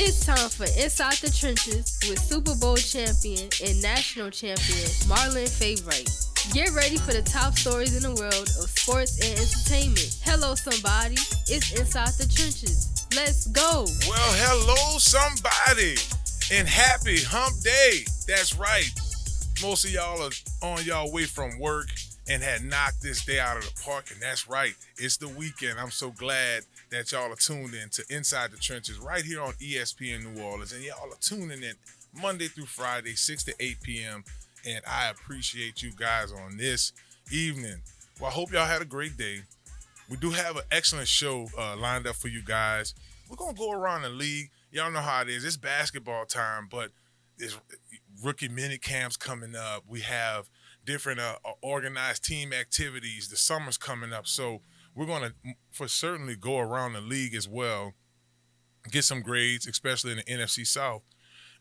It's time for Inside the Trenches with Super Bowl champion and national champion Marlon Favorite. Get ready for the top stories in the world of sports and entertainment. Hello, somebody. It's Inside the Trenches. Let's go. Well, hello, somebody, and happy hump day. That's right. Most of y'all are on y'all way from work and had knocked this day out of the park, and that's right. It's the weekend. I'm so glad that y'all are tuned in to Inside the Trenches right here on ESPN New Orleans, and y'all are tuning in Monday through Friday, 6 to 8 p.m., and I appreciate you guys on this evening. Well, I hope y'all had a great day. We do have an excellent show lined up for you guys. We're going to go around the league. Y'all know how it is. It's basketball time, but there's rookie mini camps coming up. We have different organized team activities. The summer's coming up, so we're going to for certainly go around the league as well, get some grades, especially in the NFC South.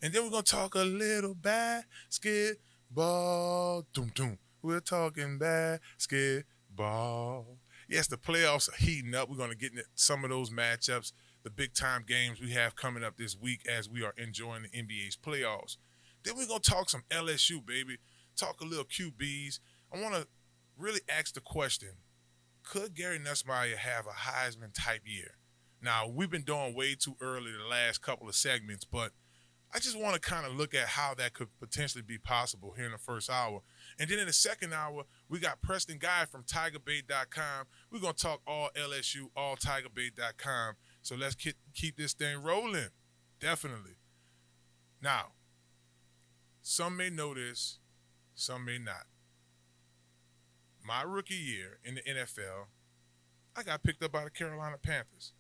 And then we're going to talk a little basketball. Doom. We're talking basketball. Yes, the playoffs are heating up. We're going to get into some of those matchups, the big-time games we have coming up this week as we are enjoying the NBA's playoffs. Then we're going to talk some LSU, baby. Talk a little QBs. I want to really ask the question, could Gary Nussmeier have a Heisman-type year? Now, we've been doing way too early the last couple of segments, but I just want to kind of look at how that could potentially be possible here in the first hour. And then in the second hour, we got Preston Guy from TigerBait.com. We're going to talk all LSU, all TigerBait.com. So let's keep this thing rolling. Definitely. Now, some may know this, some may not. My rookie year in the NFL, I got picked up by the Carolina Panthers.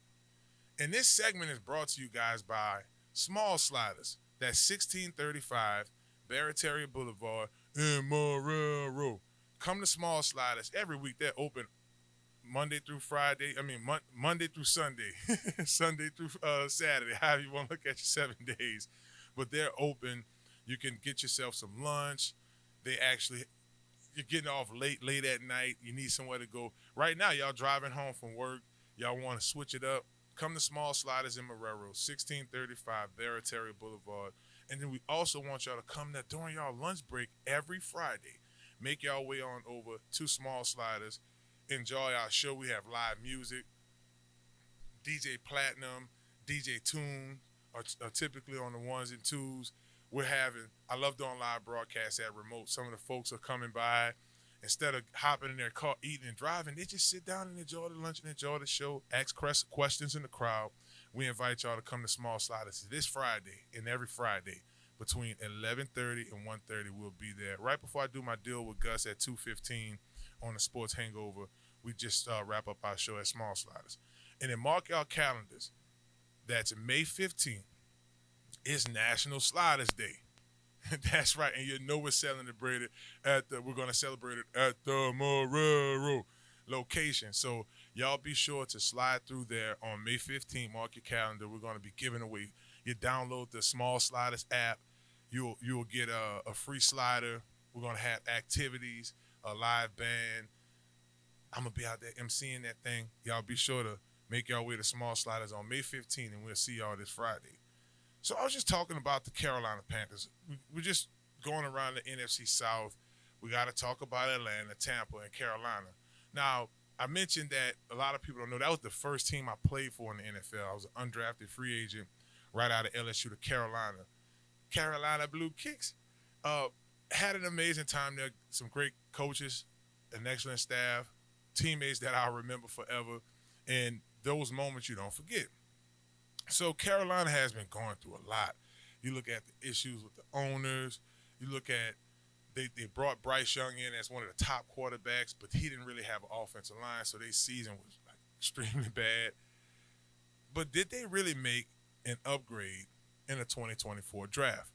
And this segment is brought to you guys by Small Sliders. That's 1635 Barataria Boulevard in Marrero. Come to Small Sliders every week. They're open Monday through Friday. Monday through Sunday. Sunday through Saturday, however you want to look at your 7 days. But they're open. You can get yourself some lunch. You're getting off late at night. You need somewhere to go. Right now, y'all driving home from work. Y'all want to switch it up. Come to Small Sliders in Marrero, 1635 Barataria Boulevard. And then we also want y'all to come there during y'all lunch break every Friday. Make y'all way on over to Small Sliders. Enjoy our show. We have live music. DJ Platinum, DJ Tune are typically on the ones and twos. I love doing live broadcasts at remote. Some of the folks are coming by. Instead of hopping in their car, eating and driving, they just sit down and enjoy the lunch and enjoy the show, ask questions in the crowd. We invite y'all to come to Small Sliders this Friday and every Friday between 11:30 and 1:30. We'll be there. Right before I do my deal with Gus at 2:15 on the Sports Hangover, we just wrap up our show at Small Sliders. And then mark y'all calendars. That's May 15th. It's National Sliders Day. That's right, and you know we're celebrating we're going to celebrate it at the Marrero location. So y'all be sure to slide through there on May 15th. Mark your calendar. We're going to be giving away. You download the Small Sliders app. You'll get a free slider. We're going to have activities, a live band. I'm going to be out there emceeing that thing. Y'all be sure to make y'all way to Small Sliders on May 15th, and we'll see y'all this Friday. So I was just talking about the Carolina Panthers. We're just going around the NFC South. We got to talk about Atlanta, Tampa, and Carolina. Now, I mentioned that a lot of people don't know that was the first team I played for in the NFL. I was an undrafted free agent right out of LSU to Carolina. Carolina Blue Kicks. Had an amazing time there. Some great coaches, an excellent staff, teammates that I'll remember forever, and those moments you don't forget. So Carolina has been going through a lot. You look at the issues with the owners. You look at they brought Bryce Young in as one of the top quarterbacks, but he didn't really have an offensive line, so their season was extremely bad. But did they really make an upgrade in the 2024 draft?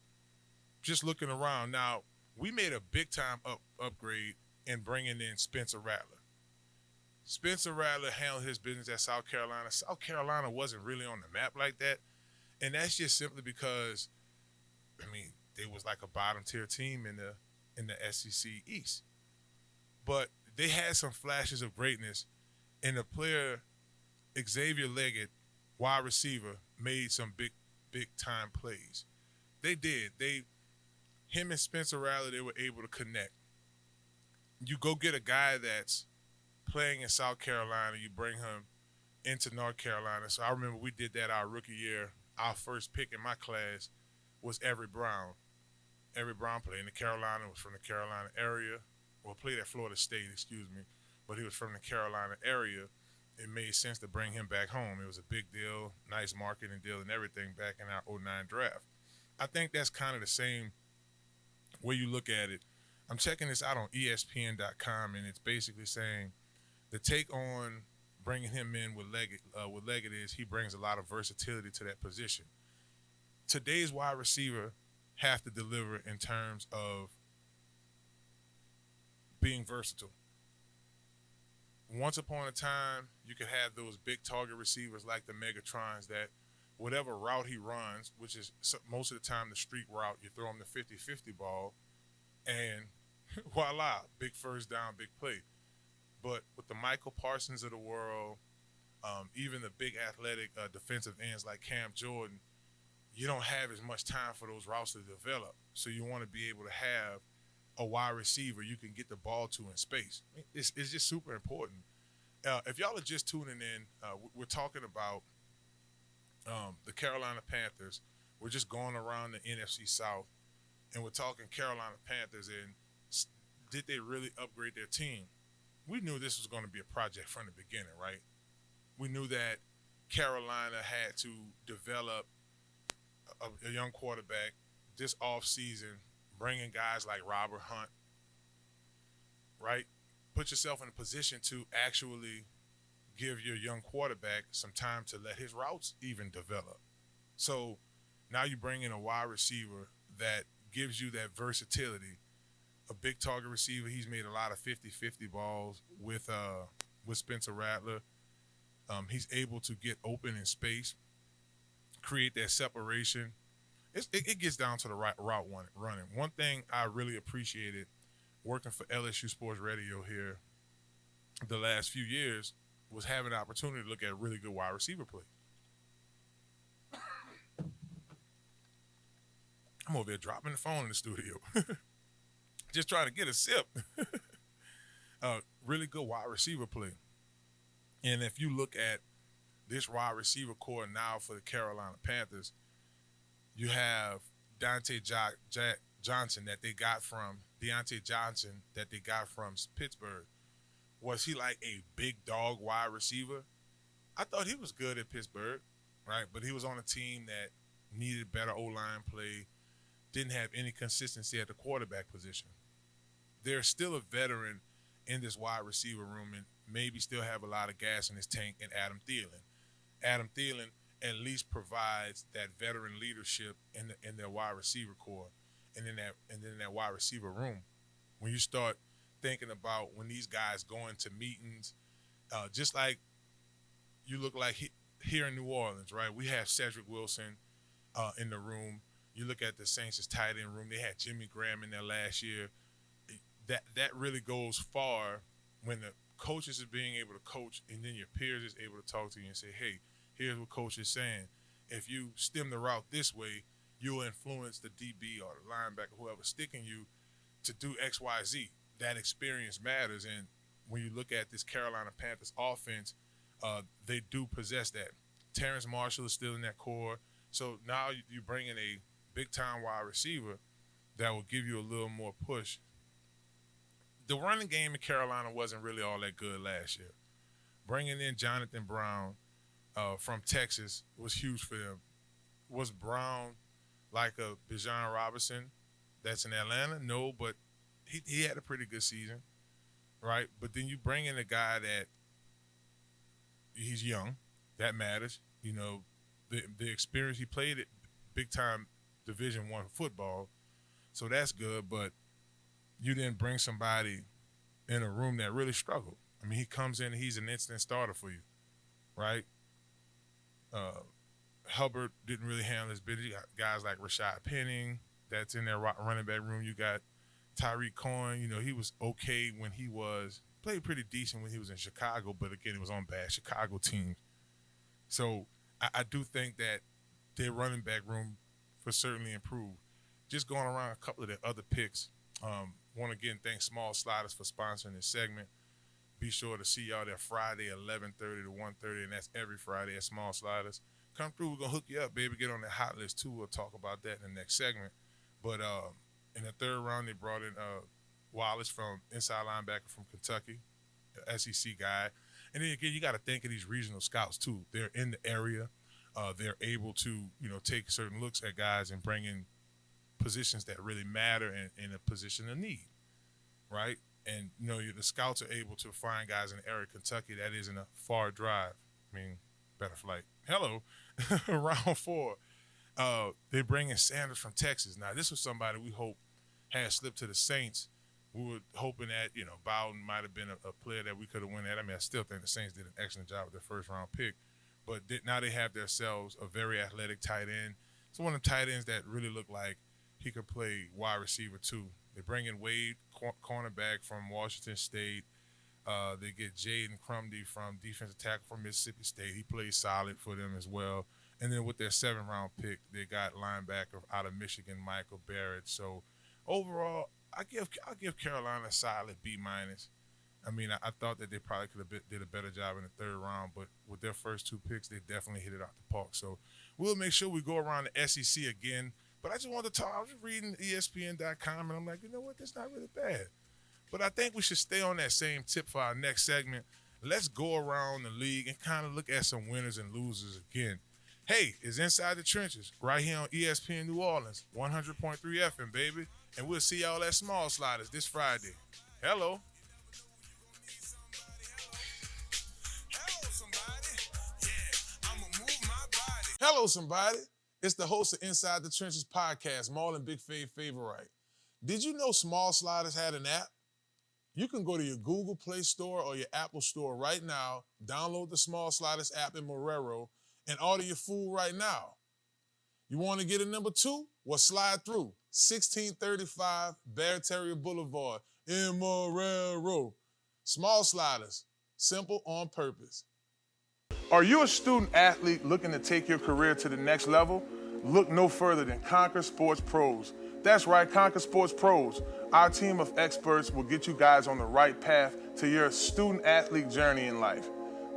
Just looking around now, we made a big-time upgrade in bringing in Spencer Rattler. Spencer Rattler handled his business at South Carolina. South Carolina wasn't really on the map like that. And that's just simply because, they was like a bottom-tier team in the SEC East. But they had some flashes of greatness, and the player, Xavier Leggett, wide receiver, made some big big time plays. They did. Him and Spencer Rattler, they were able to connect. You go get a guy that's playing in South Carolina, you bring him into North Carolina. So I remember we did that our rookie year. Our first pick in my class was Everett Brown. Everett Brown played in the Carolina, was from the Carolina area. Well, played at Florida State, excuse me. But he was from the Carolina area. It made sense to bring him back home. It was a big deal, nice marketing deal and everything back in our '09 draft. I think that's kind of the same way you look at it. I'm checking this out on ESPN.com, and it's basically saying the take on bringing him in with Leggett is he brings a lot of versatility to that position. Today's wide receiver have to deliver in terms of being versatile. Once upon a time, you could have those big target receivers like the Megatrons that whatever route he runs, which is most of the time the street route, you throw him the 50-50 ball, and voila, big first down, big play. But with the Michael Parsons of the world, even the big athletic defensive ends like Cam Jordan, you don't have as much time for those routes to develop. So you want to be able to have a wide receiver you can get the ball to in space. It's just super important. If y'all are just tuning in, we're talking about the Carolina Panthers. We're just going around the NFC South, and we're talking Carolina Panthers and did they really upgrade their team? We knew this was going to be a project from the beginning, right? We knew that Carolina had to develop a young quarterback this offseason, bringing guys like Robert Hunt, right? Put yourself in a position to actually give your young quarterback some time to let his routes even develop. So now you bring in a wide receiver that gives you that versatility, a big target receiver. He's made a lot of 50-50 balls with Spencer Rattler. He's able to get open in space, create that separation. It gets down to the right route running. One thing I really appreciated working for LSU Sports Radio here the last few years was having the opportunity to look at really good wide receiver play. I'm over there dropping the phone in the studio. Just trying to get a sip. Really good wide receiver play. And if you look at this wide receiver core now for the Carolina Panthers, you have Deontay Johnson that they got from Pittsburgh. Was he like a big dog wide receiver? I thought he was good at Pittsburgh, right? But he was on a team that needed better O-line play, didn't have any consistency at the quarterback position. There's still a veteran in this wide receiver room and maybe still have a lot of gas in his tank in Adam Thielen. Adam Thielen at least provides that veteran leadership in their wide receiver core and in that wide receiver room. When you start thinking about when these guys go into meetings, just like you look like here in New Orleans, right? We have Cedric Wilson in the room. You look at the Saints' tight end room. They had Jimmy Graham in there last year. That really goes far when the coaches are being able to coach and then your peers is able to talk to you and say, hey, here's what coach is saying. If you stem the route this way, you'll influence the DB or the linebacker, whoever's sticking you to do X, Y, Z. That experience matters. And when you look at this Carolina Panthers offense, they do possess that. Terrence Marshall is still in that core. So now you bring in a big-time wide receiver that will give you a little more push. The running game in Carolina wasn't really all that good last year. Bringing in Jonathan Brown from Texas was huge for them. Was Brown like a Bijan Robinson that's in Atlanta? No, but he had a pretty good season, right? But then you bring in a guy that he's young. That matters. You know, the experience he played at big-time Division I football, so that's good, but you didn't bring somebody in a room that really struggled. I mean, he comes in and he's an instant starter for you, right? Hubbard didn't really handle his business. You got guys like Rashad Penning that's in their running back room. You got Tyreek Cohen. You know, he was okay when played pretty decent when he was in Chicago, but again, it was on bad Chicago teams. So I do think that their running back room for certainly improved. Just going around a couple of their other picks. Want to again thank Small Sliders for sponsoring this segment. Be sure to see y'all there Friday, 11:30 to 1:30, and that's every Friday at Small Sliders. Come through, we're going to hook you up, baby. Get on that hot list, too. We'll talk about that in the next segment. But in the third round, they brought in Wallace from inside linebacker from Kentucky, the SEC guy. And then, again, you got to think of these regional scouts, too. They're in the area. They're able to, take certain looks at guys and bring in positions that really matter in a position of need, right? And, the scouts are able to find guys in the area of Kentucky. That isn't a far drive. I mean, better flight. Hello. Round 4. They bring in Sanders from Texas. Now, this was somebody we hope had slipped to the Saints. We were hoping that, Baton might have been a player that we could have won at. I mean, I still think the Saints did an excellent job with their first-round pick. But now they have themselves a very athletic tight end. It's one of the tight ends that really look like he could play wide receiver, too. They bring in Wade, cornerback from Washington State. They get Jaden Crumdy from defensive tackle from Mississippi State. He plays solid for them as well. And then with their 7th-round pick, they got linebacker out of Michigan, Michael Barrett. So overall, I'll give Carolina a solid B-. I mean, I thought that they probably could have did a better job in the 3rd round, but with their first 2 picks, they definitely hit it out the park. So we'll make sure we go around the SEC again. But I just wanted to talk. I was reading ESPN.com, and I'm like, you know what? That's not really bad. But I think we should stay on that same tip for our next segment. Let's go around the league and kind of look at some winners and losers again. Hey, it's Inside the Trenches right here on ESPN New Orleans, 100.3 FM, baby. And we'll see y'all at Small Sliders this Friday. Hello. Hello, somebody. It's the host of Inside the Trenches podcast, Marlon Favorite. Did you know Small Sliders had an app? You can go to your Google Play Store or your Apple Store right now, download the Small Sliders app in Marrero, and order your food right now. You want to get a number 2? Well, slide through. 1635 Barataria Boulevard in Marrero. Small Sliders, simple on purpose. Are you a student athlete looking to take your career to the next level? Look no further than Conquer Sports Pros. That's right, Conquer Sports Pros. Our team of experts will get you guys on the right path to your student athlete journey in life.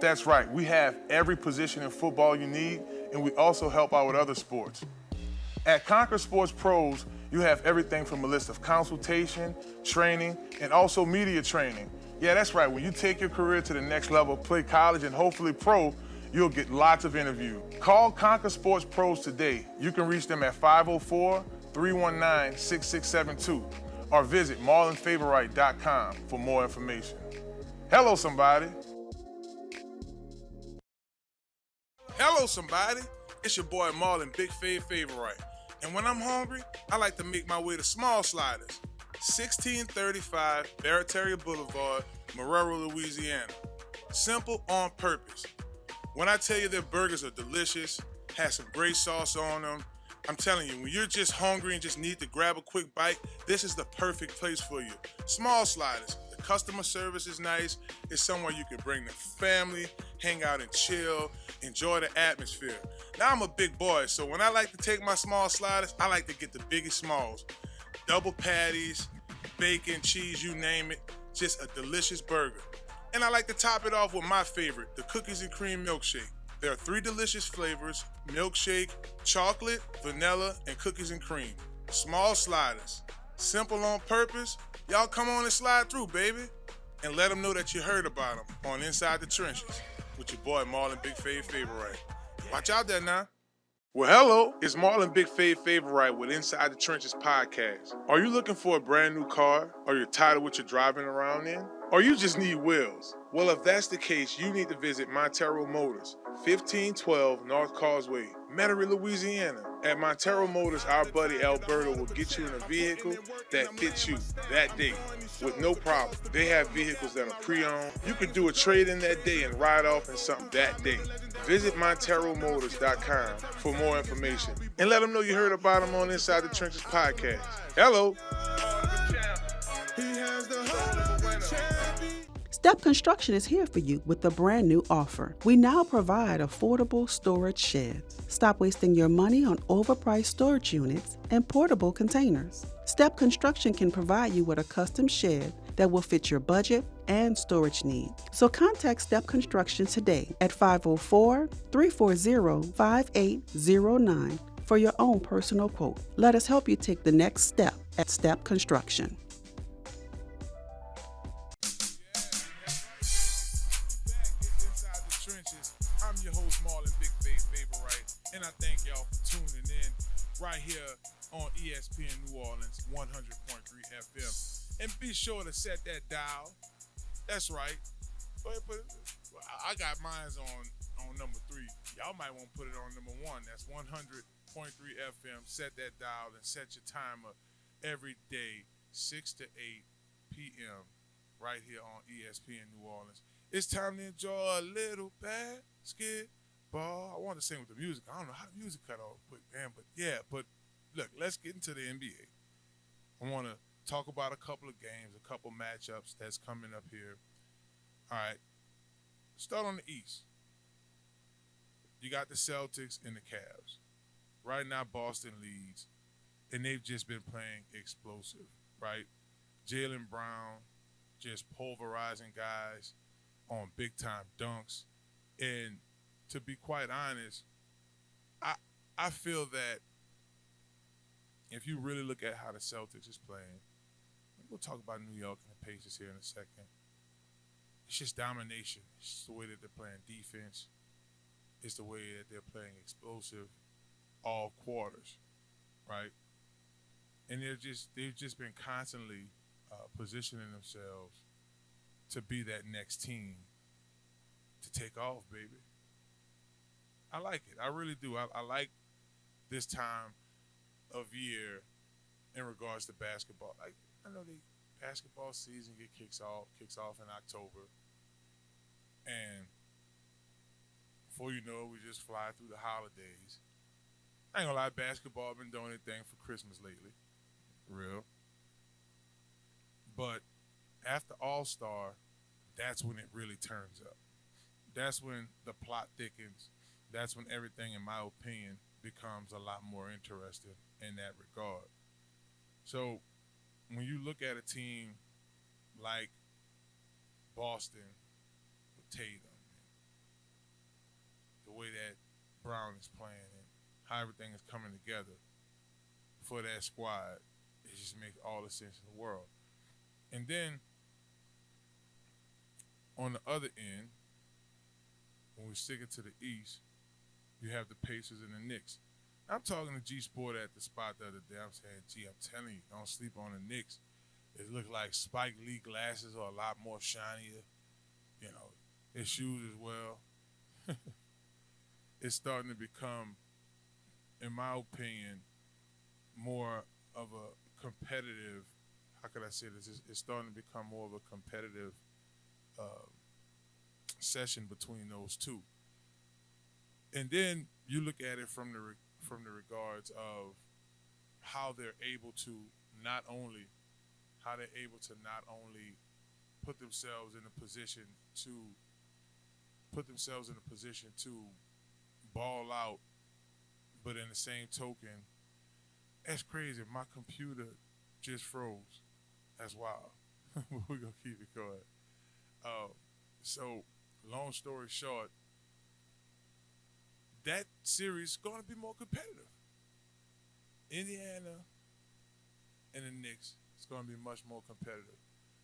That's right, we have every position in football you need, and we also help out with other sports. At Conquer Sports Pros, you have everything from a list of consultation, training, and also media training. Yeah, that's right. When you take your career to the next level, play college and hopefully pro, you'll get lots of interviews. Call Conquer Sports Pros today. You can reach them at 504-319-6672 or visit marlonfavorite.com for more information. Hello, somebody. Hello, somebody. It's your boy Marlon Favorite. And when I'm hungry, I like to make my way to Small Sliders. 1635 Barataria Boulevard, Marrero, Louisiana. Simple on purpose. When I tell you their burgers are delicious, have some great sauce on them, I'm telling you, when you're just hungry and just need to grab a quick bite, this is the perfect place for you. Small Sliders. The customer service is nice. It's somewhere you can bring the family, hang out and chill, enjoy the atmosphere. Now I'm a big boy, so when I like to take my Small Sliders, I like to get the biggest smalls. Double patties, bacon, cheese, you name it. Just a delicious burger. And I like to top it off with my favorite, the cookies and cream milkshake. There are 3 delicious flavors: milkshake, chocolate, vanilla, and cookies and cream. Small Sliders. Simple on purpose. Y'all come on and slide through, baby. And let them know that you heard about them on Inside the Trenches with your boy Marlon Favorite. Watch out there now. Well, hello, it's Marlon Favorite with Inside the Trenches podcast. Are you looking for a brand new car? Or you're tired of what you're driving around in? Or you just need wheels? Well, if that's the case, you need to visit Montero Motors, 1512 North Causeway, Metairie, Louisiana. At Montero Motors, our buddy Alberto will get you in a vehicle that fits you that day with no problem. They have vehicles that are pre-owned. You could do a trade-in that day and ride off in something that day. Visit MonteroMotors.com for more information and let them know you heard about them on Inside the Trenches podcast. Hello. Step Construction is here for you with a brand new offer. We now provide affordable storage sheds. Stop wasting your money on overpriced storage units and portable containers. Step Construction can provide you with a custom shed that will fit your budget and storage needs. So contact Step Construction today at 504-340-5809 for your own personal quote. Let us help you take the next step at Step Construction. I'm your host, Marlon Favorite, and I thank y'all for tuning in right here on ESPN New Orleans 100.3 FM. And be sure to set that dial. That's right. But I got mine on number 3. Y'all might want to put it on number 1. That's 100.3 FM. Set that dial and set your timer every day, 6 to 8 p.m. right here on ESPN New Orleans. It's time to enjoy a little basketball. I want to sing with the music. I don't know how the music cut off quick, man. But look, let's get into the NBA. I want to talk about a couple of games, a couple matchups that's coming up here. All right. Start on the East. You got the Celtics and the Cavs. Right now, Boston leads, and they've just been playing explosive, right? Jaylen Brown just pulverizing guys on big-time dunks. And to be quite honest, I feel that if you really look at how the Celtics is playing, we'll talk about New York and the Pacers here in a second. It's just domination. It's just the way that they're playing defense. It's the way that they're playing explosive all quarters, right? And they've just been constantly positioning themselves to be that next team to take off, baby. I like it. I really do. I like this time of year in regards to basketball. Like, I know the basketball season kicks off in October, and before you know it, we just fly through the holidays. I ain't gonna lie, basketball been doing anything for Christmas lately, real. But after All-Star, that's when it really turns up. That's when the plot thickens. That's when everything, in my opinion, becomes a lot more interesting in that regard. So when you look at a team like Boston with Tatum, the way that Brown is playing and how everything is coming together for that squad, it just makes all the sense in the world. And then on the other end, when we stick it to the East, you have the Pacers and the Knicks. I'm talking to G Sport at the spot the other day. I'm saying, I'm telling you, don't sleep on the Knicks. It looks like Spike Lee glasses are a lot more shinier. You know, his shoes as well. It's starting to become, in my opinion, more of a competitive, how could I say this? It's starting to become more of a competitive session between those two. And then you look at it from the regards of how they're able to not only put themselves in a position to ball out, but in the same token, that's crazy. My computer just froze. That's wild. We're gonna keep it going. So long story short, that series is going to be more competitive. Indiana and the Knicks is going to be much more competitive.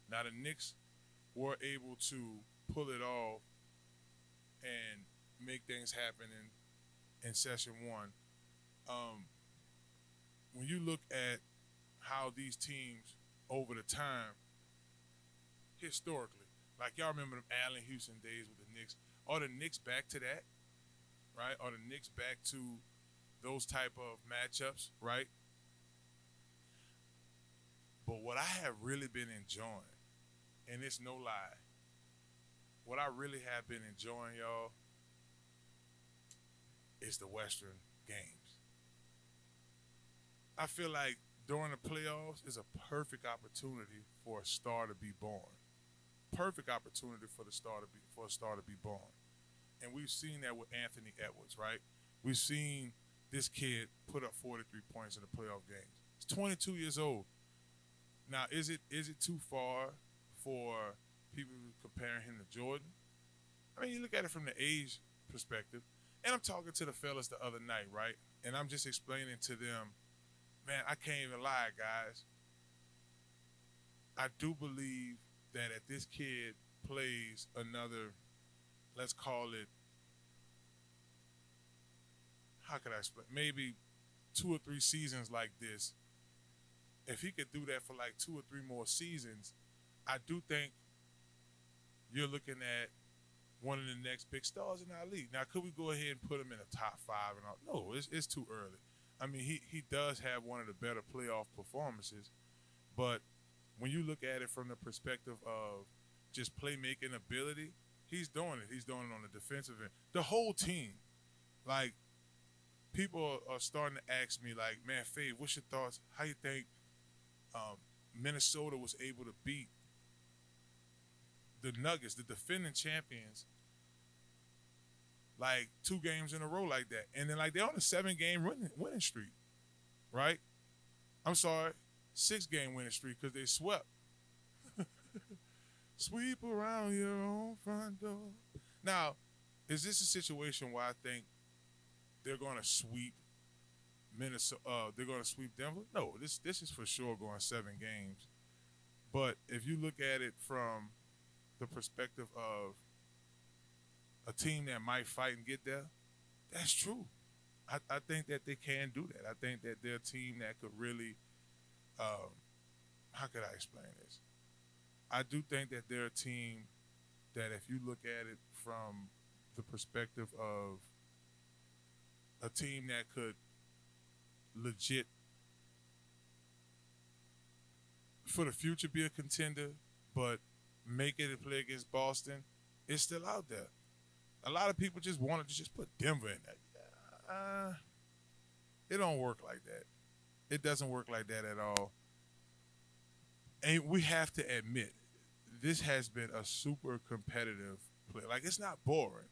Now, the Knicks were able to pull it off and make things happen in session one. When you look at how these teams over the time, historically, like y'all remember them Allen Houston days with the Knicks, are the Knicks back to that? Right? Are the Knicks back to those type of matchups, right? But what I have really been enjoying, and it's no lie, what I really have been enjoying, y'all, is the Western games. I feel like during the playoffs is a perfect opportunity for a star to be born. perfect opportunity for a star to be born. And we've seen that with Anthony Edwards, right? We've seen this kid put up 43 points in the playoff games. He's 22 years old. Now, is it too far for people comparing him to Jordan? I mean, you look at it from the age perspective, and I'm talking to the fellas the other night, right? And I'm just explaining to them, man, I can't even lie, guys. I do believe that if this kid plays another, let's call it, how could I explain? Maybe 2 or 3 seasons like this, if he could do that for like 2 or 3 more seasons, I do think you're looking at one of the next big stars in our league. Now, could we go ahead and put him in the top 5 and all? No, it's too early. I mean, he does have one of the better playoff performances, but when you look at it from the perspective of just playmaking ability, he's doing it. He's doing it on the defensive end. The whole team, like, people are starting to ask me, like, man, Fave, what's your thoughts? How you think Minnesota was able to beat the Nuggets, the defending champions, like 2 games in a row like that? And then, like, they're on a 7-game winning streak, right? I'm sorry, 6-game winning streak because they swept. Sweep around your own front door. Now, is this a situation where I think they're going to sweep Minnesota? They're going to sweep Denver? No, this is for sure going 7 games. But if you look at it from the perspective of a team that might fight and get there, that's true. I think that they can do that. I think that they're a team that could really, how could I explain this? I do think that they're a team that if you look at it from the perspective of a team that could legit, for the future, be a contender, but make it and play against Boston, it's still out there. A lot of people just wanted to just put Denver in that. It don't work like that. It doesn't work like that at all. And we have to admit, this has been a super competitive play. Like, it's not boring,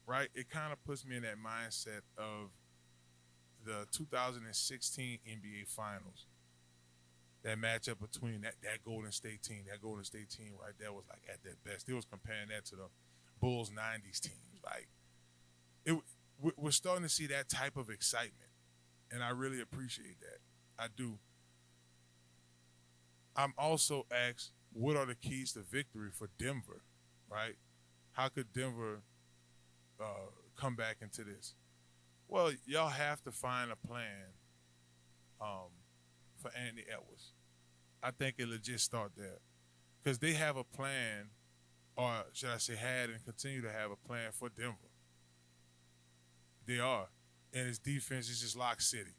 right? It kind of puts me in that mindset of the 2016 NBA Finals. That matchup between that Golden State team. That Golden State team right there was, like, at their best. They was comparing that to the Bulls 90s teams. Like, we're starting to see that type of excitement, and I really appreciate that. I do. I'm also asked, what are the keys to victory for Denver, right? How could Denver come back into this? Well, y'all have to find a plan for Anthony Edwards. I think it legit start there because they have a plan, or should I say had and continue to have a plan for Denver. They are. And his defense is just lock city.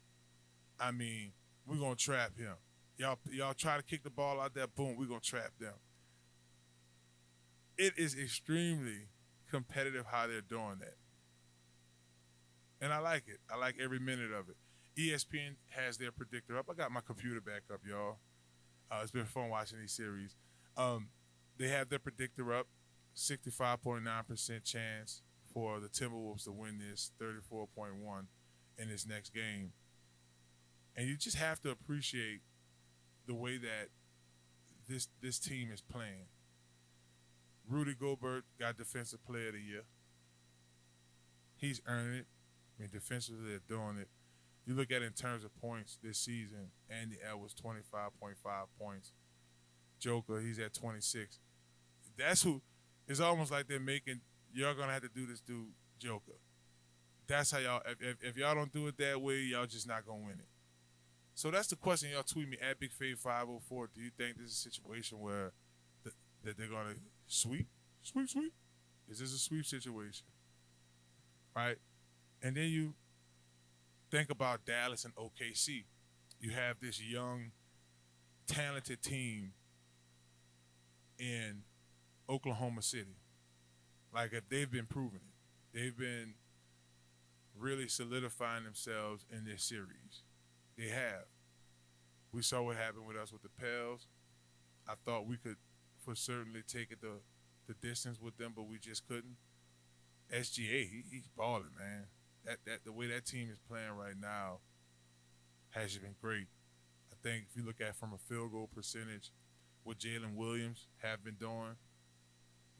I mean, we're going to trap him. Y'all try to kick the ball out there, boom, we're going to trap them. It is extremely competitive how they're doing that. And I like it. I like every minute of it. ESPN has their predictor up. I got my computer back up, y'all. It's been fun watching these series. They have their predictor up, 65.9% chance for the Timberwolves to win this, 34.1 in this next game. And you just have to appreciate the way that this team is playing. Rudy Gobert got Defensive Player of the Year. He's earning it. I mean, defensively, they're doing it. You look at it in terms of points this season, Andy Edwards, 25.5 points. Joker, he's at 26. That's who, it's almost like they're making, y'all going to have to do this dude, Joker. That's how y'all, if y'all don't do it that way, y'all just not going to win it. So that's the question. Y'all tweet me at BigFave504. Do you think this is a situation where that they're going to sweep? Sweep? Is this a sweep situation? Right? And then you think about Dallas and OKC. You have this young, talented team in Oklahoma City. Like, if they've been proving it. They've been really solidifying themselves in this series. They have. We saw what happened with us with the Pels. I thought we could for certainly taking the distance with them, but we just couldn't. SGA, he's balling, man. That the way that team is playing right now has just been great. I think if you look at from a field goal percentage, what Jalen Williams have been doing,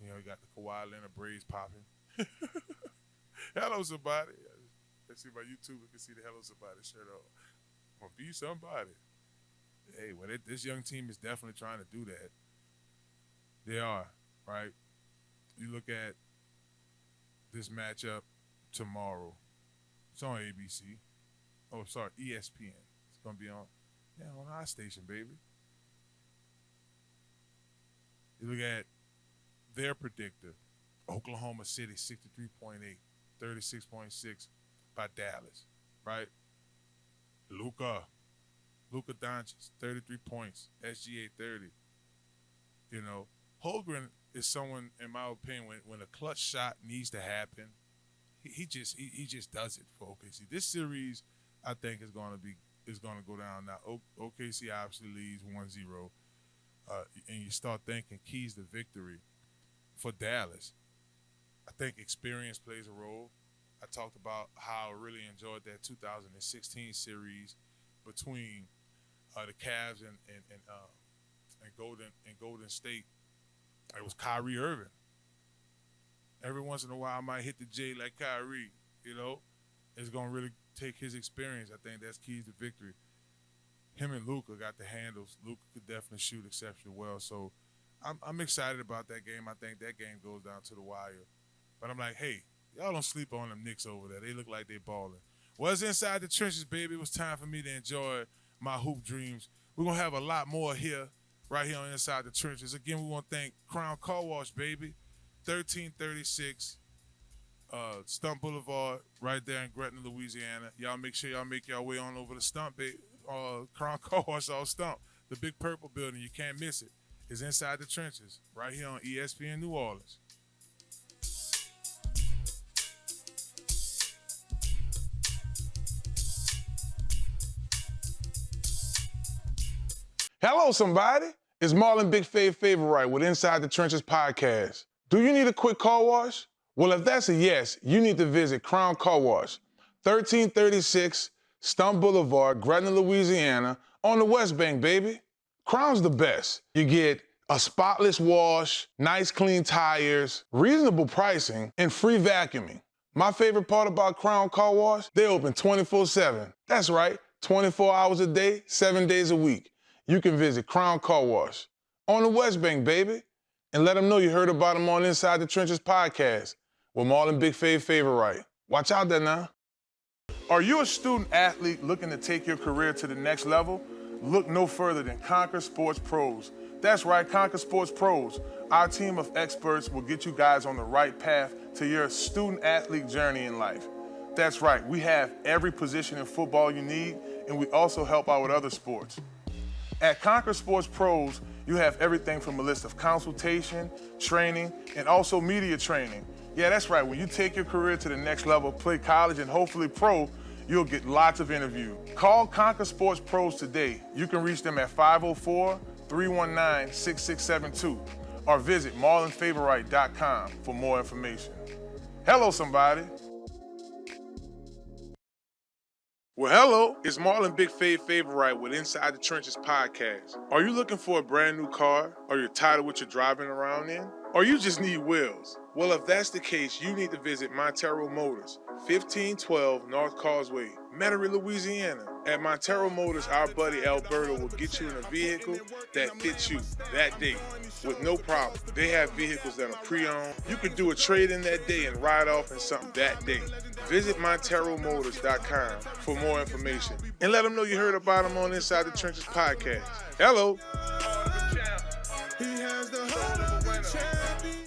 you got the Kawhi Leonard braids popping. Hello, somebody. Let's see my YouTube. We can see the Hello Somebody shirt on. I'm going to be somebody. Hey, well, this young team is definitely trying to do that. They are, right? You look at this matchup tomorrow. It's on ABC. Oh, sorry, ESPN. It's going to be on our station, baby. You look at their predictor, Oklahoma City, 63.8, 36.6 by Dallas, right? Luka Doncic, 33 points, SGA 30. Holmgren is someone, in my opinion, when a clutch shot needs to happen, he just does it for OKC. This series, I think, is going to go down now. OKC obviously leads 1-0, and you start thinking keys to victory for Dallas. I think experience plays a role. I talked about how I really enjoyed that 2016 series between the Cavs and Golden State. It was Kyrie Irving. Every once in a while, I might hit the J like Kyrie. It's gonna really take his experience. I think that's keys to victory. Him and Luka got the handles. Luka could definitely shoot exceptionally well. So I'm excited about that game. I think that game goes down to the wire. But I'm like, hey, y'all don't sleep on them Knicks over there. They look like they balling. Well, it's Inside the Trenches, baby. It was time for me to enjoy my hoop dreams. We're going to have a lot more here, right here on Inside the Trenches. Again, we want to thank Crown Car Wash, baby. 1336 Stump Boulevard, right there in Gretna, Louisiana. Y'all make sure y'all make y'all way on over the Stump, baby. Crown Car Wash off Stump. The big purple building, you can't miss it. It's Inside the Trenches, right here on ESPN New Orleans. Hello, somebody. It's Marlon BIGFAV Favorite with Inside the Trenches podcast. Do you need a quick car wash? Well, if that's a yes, you need to visit Crown Car Wash, 1336 Stump Boulevard, Gretna, Louisiana, on the West Bank, baby. Crown's the best. You get a spotless wash, nice clean tires, reasonable pricing, and free vacuuming. My favorite part about Crown Car Wash, they open 24/7. That's right, 24 hours a day, 7 days a week. You can visit Crown Car Wash on the West Bank, baby, and let them know you heard about them on Inside the Trenches podcast with Marlon BIGFAV Favorite. Watch out there now. Are you a student athlete looking to take your career to the next level? Look no further than Conquer Sports Pros. That's right, Conquer Sports Pros. Our team of experts will get you guys on the right path to your student athlete journey in life. That's right, we have every position in football you need, and we also help out with other sports. At Conquer Sports Pros, you have everything from a list of consultation, training, and also media training. Yeah, that's right. When you take your career to the next level, play college and hopefully pro, you'll get lots of interviews. Call Conquer Sports Pros today. You can reach them at 504-319-6672 or visit marlonfavorite.com for more information. Hello, somebody. Well, hello, it's Marlon BIGFAV Favorite with Inside the Trenches podcast. Are you looking for a brand new car? Or you're tired of what you're driving around in? Or you just need wheels? Well, if that's the case, you need to visit Montero Motors, 1512 North Causeway, Metairie, Louisiana. At Montero Motors, our buddy Alberto will get you in a vehicle that fits you that day with no problem. They have vehicles that are pre-owned. You can do a trade-in that day and ride off in something that day. Visit MonteroMotors.com for more information and let them know you heard about them on Inside the Trenches podcast. Hello. He has the heart of a champion.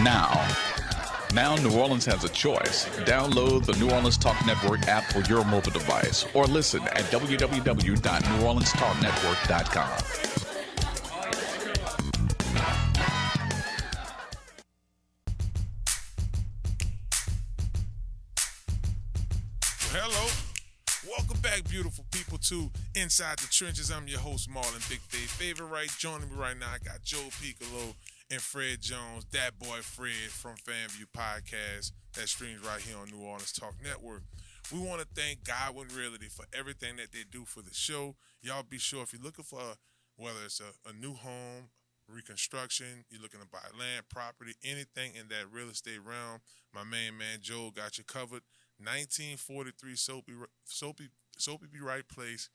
Now New Orleans has a choice. Download the New Orleans Talk Network app for your mobile device or listen at www.neworleanstalknetwork.com. Hello. Welcome back, beautiful people, to Inside the Trenches. I'm your host, Marlon Favorite Right. Joining me right now, I got Joe Picolo and Fred Jones, that boy Fred from FanView Podcast that streams right here on New Orleans Talk Network. We want to thank Godwin Realty for everything that they do for the show. Y'all be sure if you're looking for whether it's a new home, reconstruction, you're looking to buy land, property, anything in that real estate realm, my main man Joe got you covered. 1943 Soapy Right Place,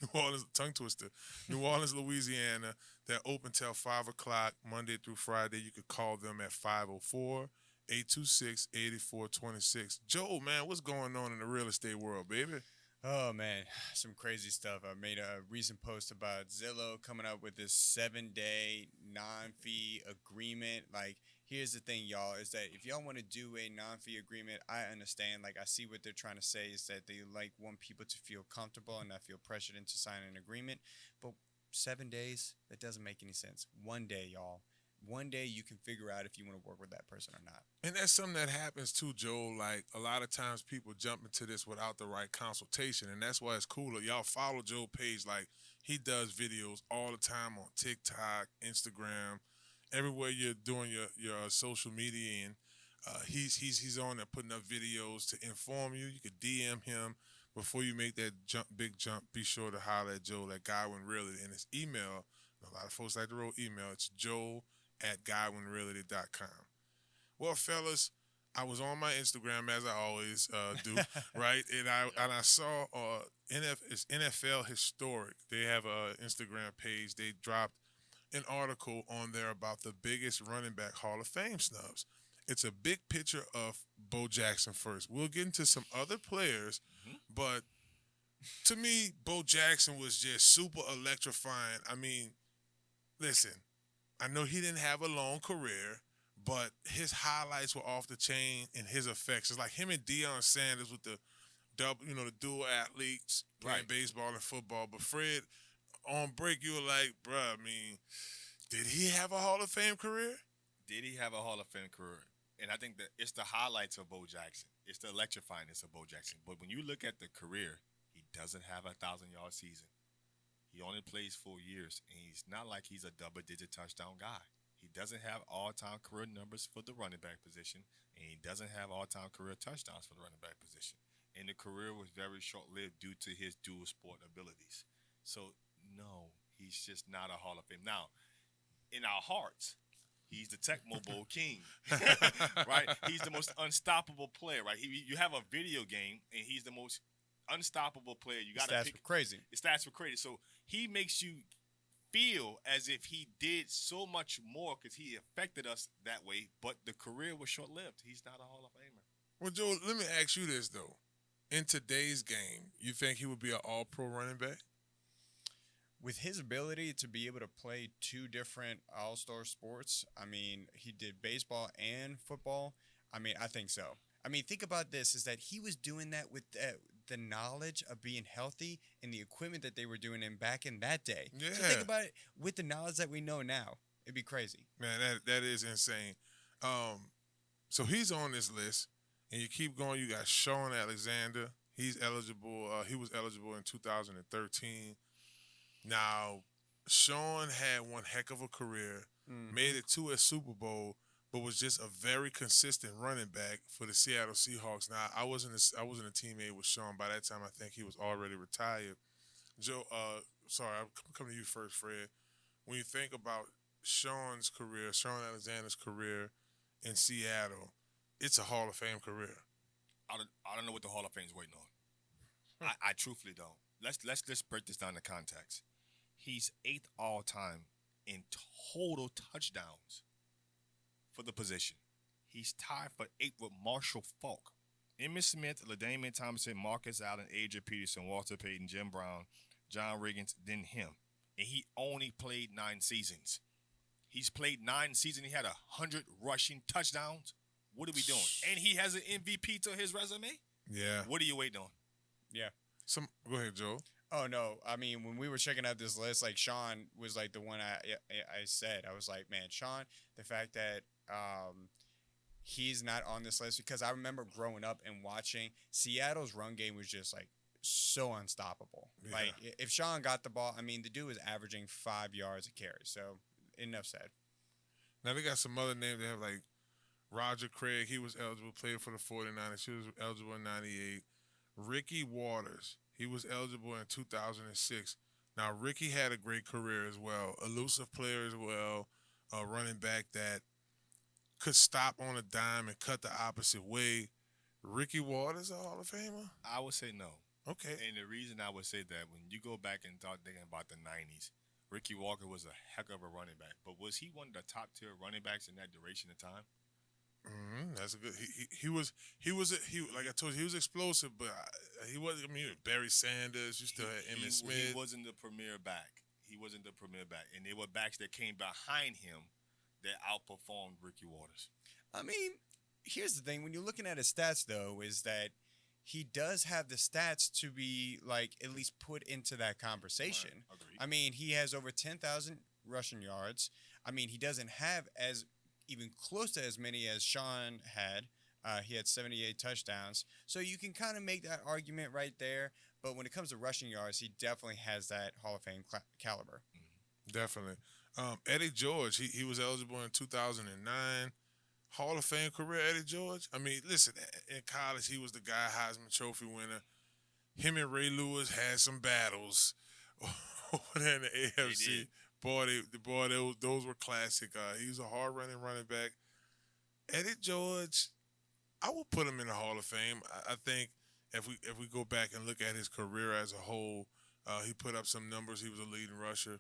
New Orleans, tongue twister, New Orleans, Louisiana. They're open till 5 o'clock, Monday through Friday. You could call them at 504-826-8426. Joe, man, what's going on in the real estate world, baby? Oh, man, some crazy stuff. I made a recent post about Zillow coming up with this 7-day non-fee agreement. Like, here's the thing, y'all, is that if y'all want to do a non-fee agreement, I understand. Like, I see what they're trying to say is that they want people to feel comfortable and not feel pressured into signing an agreement. But 7 days, that doesn't make any sense. 1 day, y'all. 1 day you can figure out if you want to work with that person or not. And that's something that happens too, Joel. Like, a lot of times people jump into this without the right consultation, and that's why it's cooler. Y'all follow Joe's page. Like, he does videos all the time on TikTok, Instagram, everywhere you're doing your social media, and he's on there putting up videos to inform you. You could DM him before you make that big jump. Be sure to holler at Joel at Godwin Realty, and his email. A lot of folks like to write email. It's joel@godwinrealty.com. Well, fellas, I was on my Instagram as I always do, right? And I saw it's NFL Historic. They have an Instagram page. They dropped an article on there about the biggest running back Hall of Fame snubs. It's a big picture of Bo Jackson first. We'll get into some other players, but to me, Bo Jackson was just super electrifying. I mean, listen, I know he didn't have a long career, but his highlights were off the chain and his effects. It's like him and Deion Sanders with the dual athletes playing baseball and football. But Fred, on break, you were like, bruh, I mean, did he have a Hall of Fame career? Did he have a Hall of Fame career? And I think that it's the highlights of Bo Jackson. It's the electrifyingness of Bo Jackson. But when you look at the career, he doesn't have a 1,000-yard season. He only plays 4 years, and he's not like he's a double-digit touchdown guy. He doesn't have all-time career numbers for the running back position, and he doesn't have all-time career touchdowns for the running back position. And the career was very short-lived due to his dual sport abilities. So, no, he's just not a Hall of Fame. Now, in our hearts, he's the Tecmo Bowl king, right? He's the most unstoppable player, right? You have a video game, and he's the most unstoppable player. You got to pick. Stats were crazy. The stats were crazy. So he makes you feel as if he did so much more because he affected us that way, but the career was short-lived. He's not a Hall of Famer. Well, Joe, let me ask you this, though. In today's game, you think he would be an all-pro running back? With his ability to be able to play two different all-star sports, I mean, he did baseball and football. I mean, I think so. I mean, think about this, is that he was doing that with the knowledge of being healthy and the equipment that they were doing back in that day. Yeah. So think about it with the knowledge that we know now. It'd be crazy. Man, that is insane. So he's on this list, and you keep going. You got Sean Alexander. He's eligible. He was eligible in 2013. Now, Sean had one heck of a career, made it to a Super Bowl, but was just a very consistent running back for the Seattle Seahawks. Now, I wasn't a teammate with Sean. By that time, I think he was already retired. Joe, sorry, I'll come to you first, Fred. When you think about Sean Alexander's career in Seattle, it's a Hall of Fame career. I don't know what the Hall of Fame's waiting on. I truthfully don't. Let's break this down to context. He's 8th all-time in total touchdowns for the position. He's tied for 8th with Marshall Faulk. Emmitt Smith, LaDainian Thompson, Marcus Allen, Adrian Peterson, Walter Payton, Jim Brown, John Riggins, then him. And he only played 9 seasons. He's played 9 seasons. He had 100 rushing touchdowns. What are we doing? And he has an MVP to his resume. Yeah. What are you waiting on? Yeah. Go ahead, Joe. Oh no! I mean, when we were checking out this list, like Sean was like the one I said. I was like, man, Sean, the fact that he's not on this list, because I remember growing up and watching Seattle's run game was just like so unstoppable. Yeah. Like if Sean got the ball, I mean, the dude was averaging 5 yards a carry. So enough said. Now they got some other names. They have like Roger Craig. He was eligible, played for the 49ers. He was eligible in 98. Ricky Waters. He was eligible in 2006. Now, Ricky had a great career as well. Elusive player as well. A running back that could stop on a dime and cut the opposite way. Ricky Waters, a Hall of Famer? I would say no. Okay. And the reason I would say that, when you go back and start thinking about the 90s, Ricky Walker was a heck of a running back. But was he one of the top tier running backs in that duration of time? That's a good. He was like I told you, he was explosive, but he wasn't. I mean, Barry Sanders. You still had Emmitt Smith. He wasn't the premier back. And there were backs that came behind him that outperformed Ricky Waters. I mean, here's the thing: when you're looking at his stats, though, is that he does have the stats to be like at least put into that conversation. Right. Agreed. I mean, he has over 10,000 rushing yards. I mean, he doesn't have even close to as many as Sean had. He had 78 touchdowns. So you can kind of make that argument right there. But when it comes to rushing yards, he definitely has that Hall of Fame caliber. Definitely. Eddie George, he was eligible in 2009. Hall of Fame career, Eddie George. I mean, listen, in college, he was the guy, Heisman Trophy winner. Him and Ray Lewis had some battles over there in the AFC. Those were classic. He was a hard-running running back. Eddie George, I would put him in the Hall of Fame. I think if we go back and look at his career as a whole, he put up some numbers. He was a leading rusher.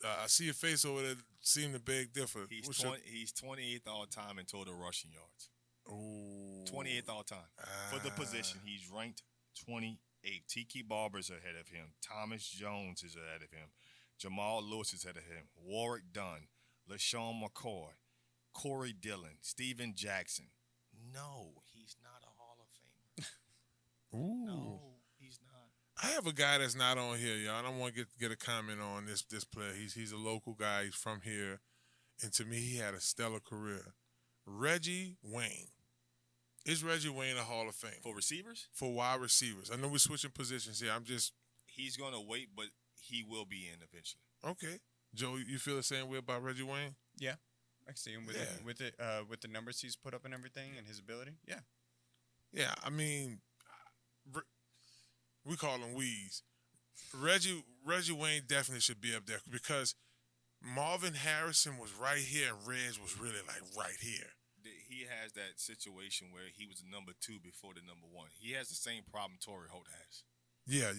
I see your face over there seem to beg differ. He's 28th all time in total rushing yards. Ooh. 28th all time. For the position, he's ranked 28th. Tiki Barber's ahead of him. Thomas Jones is ahead of him. Jamal Lewis is ahead of him. Warwick Dunn. LaShawn McCoy. Corey Dillon. Steven Jackson. No, he's not a Hall of Famer. Ooh. No, he's not. I have a guy that's not on here, y'all. I don't want to get a comment on this player. He's a local guy. He's from here. And to me, he had a stellar career. Reggie Wayne. Is Reggie Wayne a Hall of Fame? For receivers? For wide receivers. I know we're switching positions here. He's going to wait, but he will be in eventually. Okay. Joe, you feel the same way about Reggie Wayne? Yeah. I see him with the numbers he's put up and everything and his ability. Yeah. Yeah, I mean, we call him Weeze. Reggie Wayne definitely should be up there because Marvin Harrison was right here and Reg was really like right here. He has that situation where he was the number 2 before the number 1. He has the same problem Torrey Holt has. Yeah.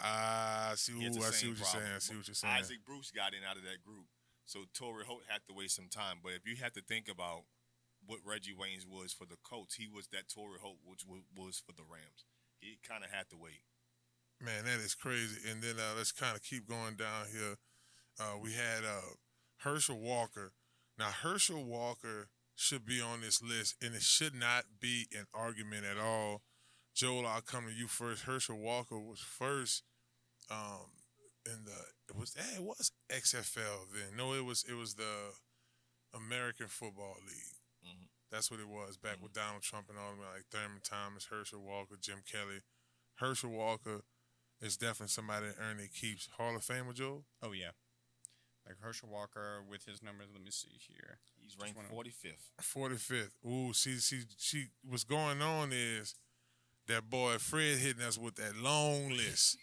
I see what you're saying. Isaac Bruce got in out of that group. So Torrey Holt had to wait some time. But if you have to think about what Reggie Wayne was for the Colts, he was that Torrey Holt which was for the Rams. He kind of had to wait. Man, that is crazy. And then let's kind of keep going down here. We had Herschel Walker. Now, Herschel Walker should be on this list, and it should not be an argument at all. Joel, I'll come to you first. Herschel Walker was first it was XFL then. No, it was the American Football League. Mm-hmm. That's what it was back with Donald Trump and all of them, like Thurman Thomas, Herschel Walker, Jim Kelly. Herschel Walker is definitely somebody that earned their keeps. Hall of Famer, Joel? Oh, yeah. Like Herschel Walker with his numbers, let me see here. He's ranked 45th. 45th. Ooh, see, what's going on is that boy Fred hitting us with that long list.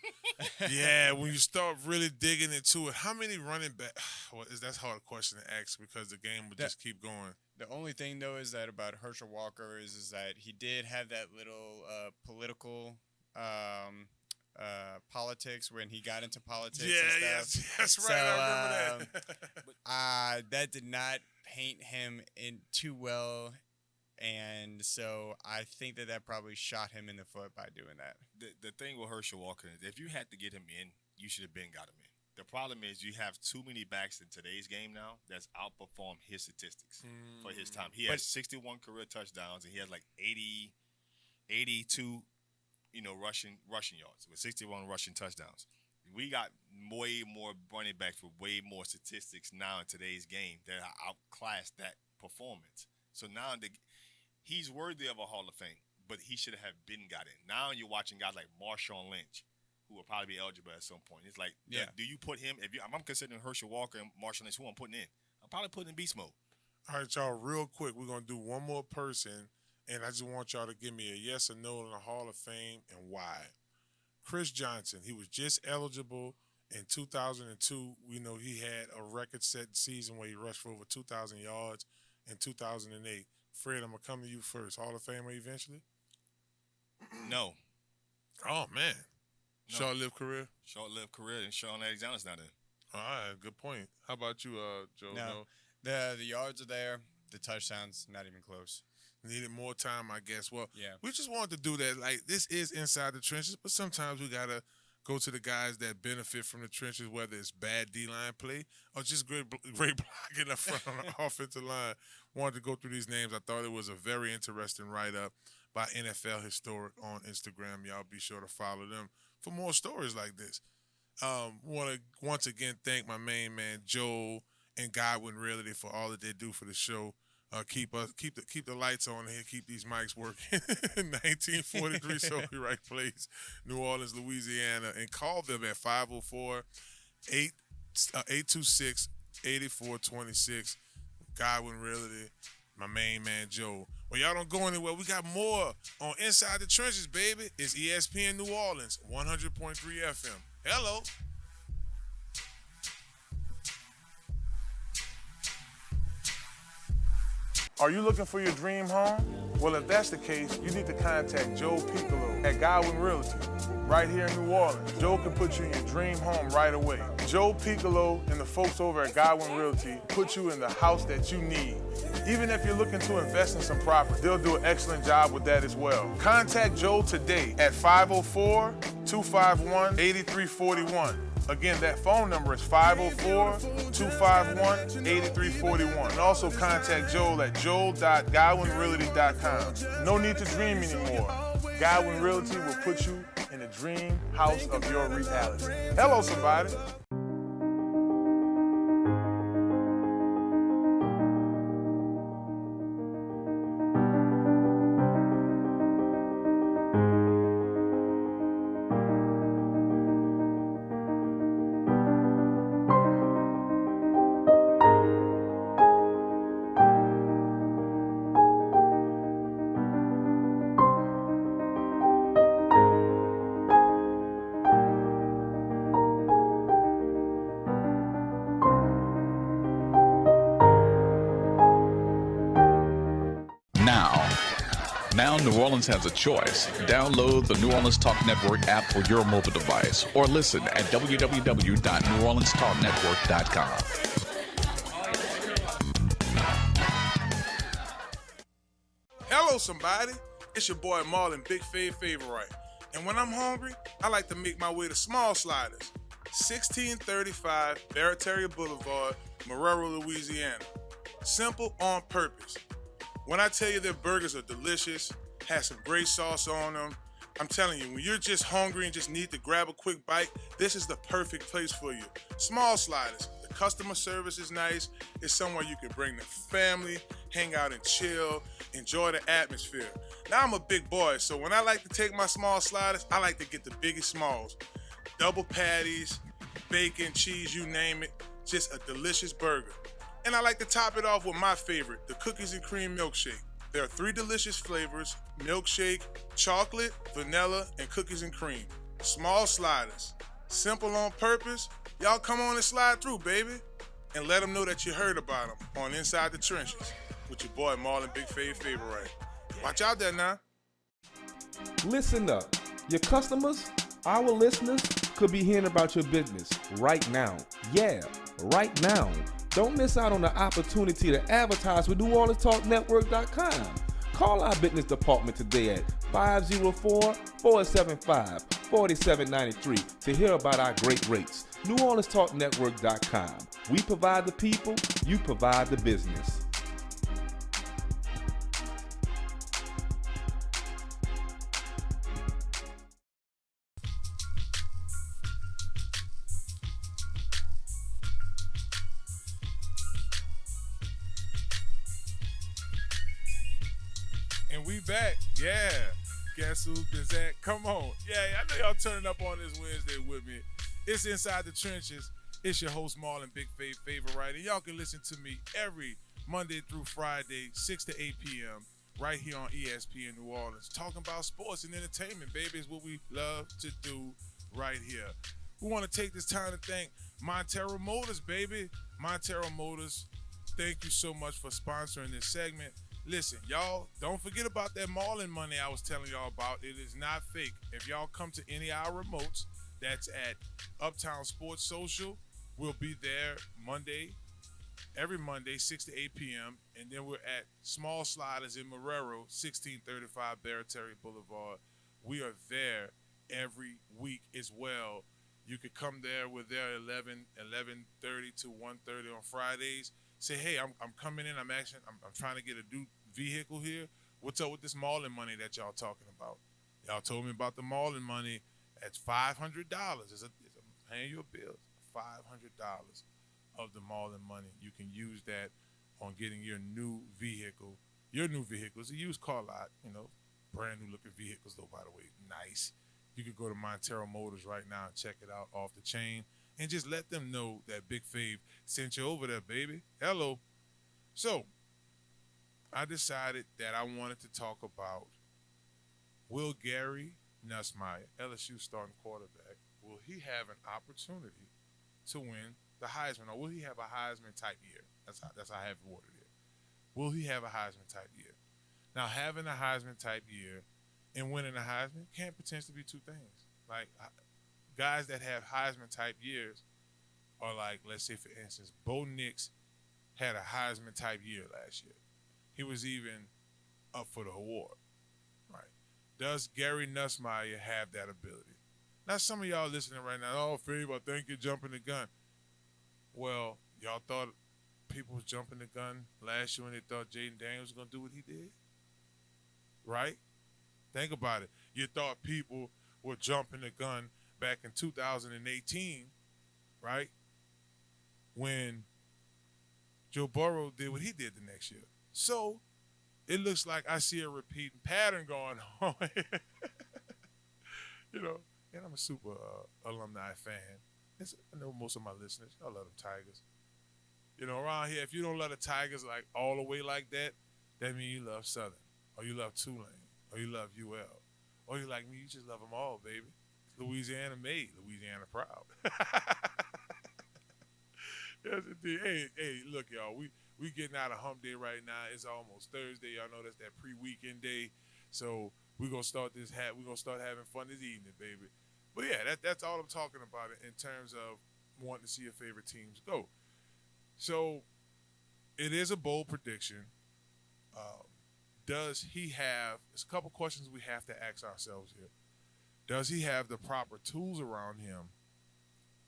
Yeah, when you start really digging into it, how many running back? Well, that's a hard question to ask because the game would just keep going. The only thing, though, is that about Herschel Walker is that he did have that little political politics when he got into politics. Yeah, and stuff. that's right. So, I remember that. That did not paint him in too well, and so I think that probably shot him in the foot by doing that. The thing with Herschel Walker is if you had to get him in, you should have got him in. The problem is you have too many backs in today's game now that's outperformed his statistics for his time. He has 61 career touchdowns, and he has like 82, rushing yards with 61 rushing touchdowns. We got way more running backs with way more statistics now in today's game that outclass that performance. So now he's worthy of a Hall of Fame, but he should have been got in. Now you're watching guys like Marshawn Lynch, who will probably be eligible at some point. It's like, do you put him? I'm considering Herschel Walker and Marshawn Lynch, who I'm putting in. I'm probably putting in beast mode. All right, y'all, real quick, we're going to do one more person, and I just want y'all to give me a yes or no in the Hall of Fame and why. Chris Johnson, he was just eligible in 2002. We know he had a record-setting season where he rushed for over 2,000 yards in 2008. Fred, I'm going to come to you first. Hall of Famer eventually? No. Oh, man. No. Short-lived career? Short-lived career, and Sean Alexander's not in. All right, good point. How about you, Joe? No. The yards are there. The touchdowns, not even close. Needed more time, I guess. Well, yeah. We just wanted to do that. Like, this is inside the trenches, but sometimes we got to go to the guys that benefit from the trenches, whether it's bad D-line play or just great blocking up front on the offensive line. Wanted to go through these names. I thought it was a very interesting write-up by NFL Historic on Instagram. Y'all be sure to follow them for more stories like this. Want to once again thank my main man, Joel and Godwin Realty, for all that they do for the show. Keep the lights on here, keep these mics working. 1943 Sophie Wright Place, New Orleans, Louisiana, and call them at 504-826-8426. Godwin Realty, my main man Joe. Well, y'all don't go anywhere. We got more on Inside the Trenches, baby. It's ESPN New Orleans, 100.3 FM. Hello. Are you looking for your dream home? Well, if that's the case, you need to contact Joe Picolo at Godwin Realty, right here in New Orleans. Joe can put you in your dream home right away. Joe Picolo and the folks over at Godwin Realty put you in the house that you need. Even if you're looking to invest in some property, they'll do an excellent job with that as well. Contact Joe today at 504-251-8341. Again, that phone number is 504-251-8341. And also contact Joel at joel.godwinrealty.com. No need to dream anymore. Godwin Realty will put you in the dream house of your reality. Hello, somebody. Now New Orleans has a choice. Download the New Orleans Talk Network app for your mobile device or listen at www.neworleanstalknetwork.com. Hello, somebody. It's your boy Marlon Favorite. And when I'm hungry, I like to make my way to Small Sliders, 1635 Barataria Boulevard, Marrero, Louisiana. Simple, on purpose. When I tell you their burgers are delicious, have some great sauce on them, I'm telling you, when you're just hungry and just need to grab a quick bite, this is the perfect place for you. Small Sliders. The customer service is nice. It's somewhere you can bring the family, hang out and chill, enjoy the atmosphere. Now I'm a big boy, so when I like to take my Small Sliders, I like to get the biggest smalls. Double patties, bacon, cheese, you name it. Just a delicious burger. And I like to top it off with my favorite, the cookies and cream milkshake. There are 3 delicious flavors: milkshake, chocolate, vanilla, and cookies and cream. Small Sliders. Simple on purpose. Y'all come on and slide through, baby. And let them know that you heard about them on Inside the Trenches with your boy Marlon Favorite. Watch out there now. Listen up. Your customers, our listeners, could be hearing about your business right now. Yeah, right now. Don't miss out on the opportunity to advertise with NewOrleansTalkNetwork.com. Call our business department today at 504-475-4645 $47.93 to hear about our great rates. NewOrleansTalkNetwork.com. We provide the people, you provide the business. And we back. Yeah. Guess who's that? Come on. Yeah, I know y'all turning up on this Wednesday with me. It's Inside the Trenches. It's your host, Marlon Favorite. And y'all can listen to me every Monday through Friday, 6 to 8 p.m. right here on ESPN New Orleans. Talking about sports and entertainment, baby, is what we love to do right here. We want to take this time to thank Montero Motors, baby. Montero Motors, thank you so much for sponsoring this segment. Listen, y'all, don't forget about that Marlon money I was telling y'all about. It is not fake. If y'all come to any of our remotes, that's at Uptown Sports Social. We'll be there every Monday, 6 to 8 p.m. And then we're at Small Sliders in Marrero, 1635 Barataria Boulevard. We are there every week as well. You could come there. We're there 11:30 to 1:30 on Fridays. Say, hey, I'm coming in. I'm trying to get a new vehicle here. What's up with this Marlon money that y'all talking about? Y'all told me about the Marlon money. That's $500. It's paying your bills. $500 of the Marlon money. You can use that on getting your new vehicle. Your new vehicle is a used car lot. Brand new looking vehicles though. By the way, nice. You can go to Montero Motors right now and check it out off the chain. And just let them know that Big Fav sent you over there, baby. Hello. So, I decided that I wanted to talk about, will Gary Nussmeier, LSU starting quarterback, will he have an opportunity to win the Heisman? Or will he have a Heisman-type year? That's how I have it worded here. Will he have a Heisman-type year? Now, having a Heisman-type year and winning a Heisman can't potentially be two things. Like, guys that have Heisman-type years are like, let's say, for instance, Bo Nix had a Heisman-type year last year. He was even up for the award, right? Does Gary Nussmeier have that ability? Now, some of y'all listening right now, oh, Fav, I think you're jumping the gun. Well, y'all thought people was jumping the gun last year when they thought Jaden Daniels was going to do what he did? Right? Think about it. You thought people were jumping the gun back in 2018, right? When Joe Burrow did what he did the next year. So it looks like I see a repeating pattern going on. And I'm a super alumni fan. I know most of my listeners, I love them Tigers. Around here, if you don't love the Tigers like all the way like that, that means you love Southern, or you love Tulane, or you love UL, or you like me, you just love them all, baby. Louisiana made Louisiana proud. Yes, indeed. Hey, look, y'all. We getting out of hump day right now. It's almost Thursday. Y'all know that's that pre-weekend day. So we're gonna start we're gonna start having fun this evening, baby. But yeah, that's all I'm talking about in terms of wanting to see your favorite teams go. So it is a bold prediction. Does he have? There's a couple questions we have to ask ourselves here. Does he have the proper tools around him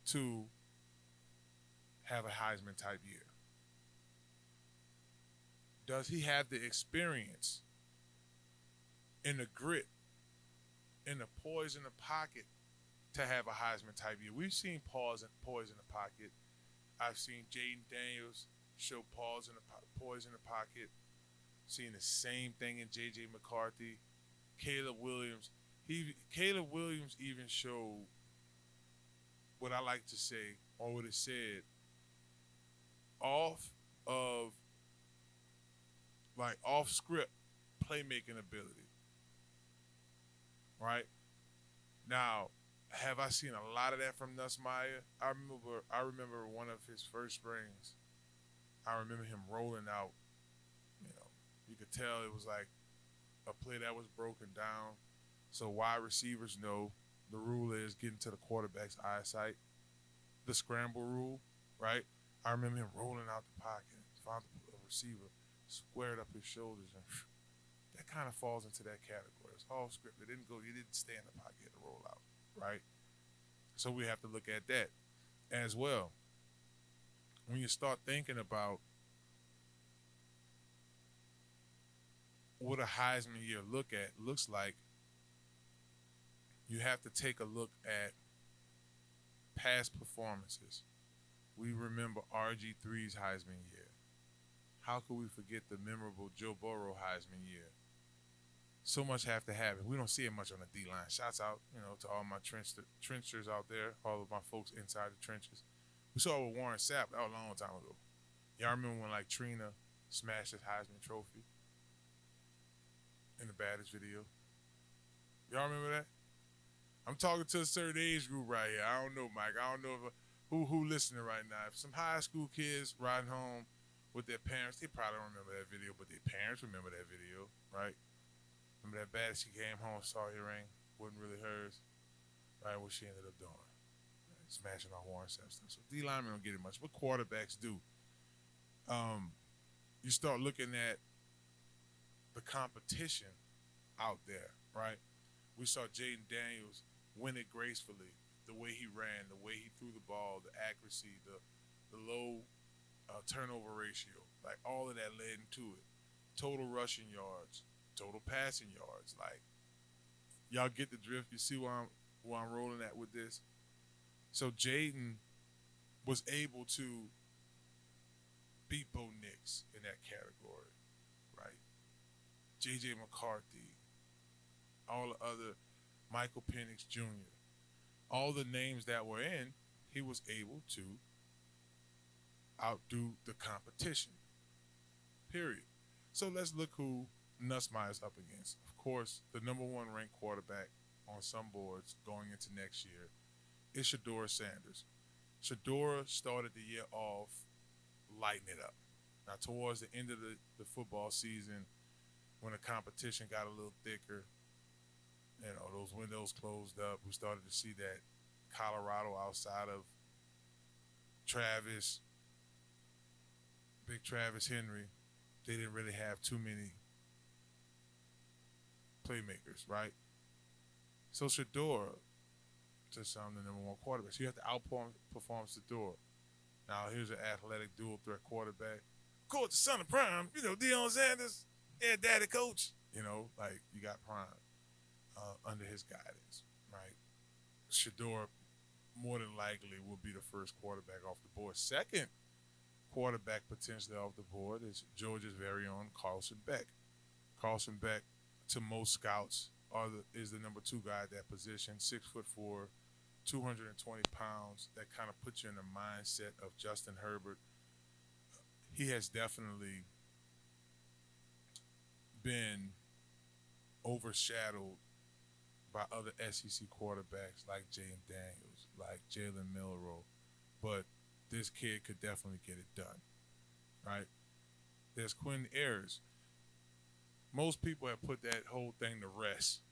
to have a Heisman-type year? Does he have the experience and the grit and the poise in the pocket to have a Heisman-type year? We've seen poise in the pocket. I've seen Jaden Daniels show poise in the pocket. Seen the same thing in J.J. McCarthy. Caleb Williams even showed what I like to say, or what it said, off script playmaking ability. Right? Now, have I seen a lot of that from Nussmeier? I remember one of his first springs. I remember him rolling out. You could tell it was like a play that was broken down. So wide receivers know the rule is getting to the quarterback's eyesight. The scramble rule, right? I remember him rolling out the pocket, found a receiver, squared up his shoulders, and that kind of falls into that category. It's all scripted. You didn't stay in the pocket to roll out. right? So we have to look at that as well. When you start thinking about what a Heisman year looks like, you have to take a look at past performances. We remember RG3's Heisman year. How could we forget the memorable Joe Burrow Heisman year? So much have to happen. We don't see it much on the D-line. Shouts out, to all my trenchers out there, all of my folks inside the trenches. We saw it with Warren Sapp. That was a long time ago. Y'all remember when, Trina smashed his Heisman Trophy in the baddest video? Y'all remember that? I'm talking to a certain age group right here. I don't know, Mike. I don't know who listening right now. If some high school kids riding home with their parents, they probably don't remember that video, but their parents remember that video, right? Remember that bad she came home, saw her ring, wasn't really hers, right? What she ended up doing, right? Smashing on Warren Sapp stuff. So D linemen don't get it much, but quarterbacks do. You start looking at the competition out there, right? We saw Jaden Daniels win it gracefully. The way he ran, the way he threw the ball, the accuracy, the low turnover ratio, all of that led into it. Total rushing yards, total passing yards. Y'all get the drift. You see where I'm rolling at with this? So Jaden was able to beat Bo Nix in that category, right? J.J. McCarthy, all the other, Michael Penix Jr., all the names that were in, he was able to outdo the competition, period. So let's look who Nussmeier's up against. Of course, the number one ranked quarterback on some boards going into next year is Shedeur Sanders. Shedeur started the year off lighting it up. Now, towards the end of the football season, when the competition got a little thicker, those windows closed up, we started to see that Colorado, outside of Big Travis Henry, they didn't really have too many playmakers, right? So Shedeur, to some, the number one quarterback. So you have to outperform Shedeur. Now, here's an athletic dual threat quarterback. Of course, the son of Prime, Deion Sanders, daddy coach. You got Prime under his guidance, right? Shedeur more than likely will be the first quarterback off the board. Second quarterback potentially off the board is Georgia's very own Carlson Beck. Carlson Beck, to most scouts, is the number two guy at that position, 6'4", 220 pounds. That kind of puts you in the mindset of Justin Herbert. He has definitely been overshadowed by other SEC quarterbacks like Jaden Daniels, like Jalen Milroe, but this kid could definitely get it done, right? There's Quinn Ayers. Most people have put that whole thing to rest,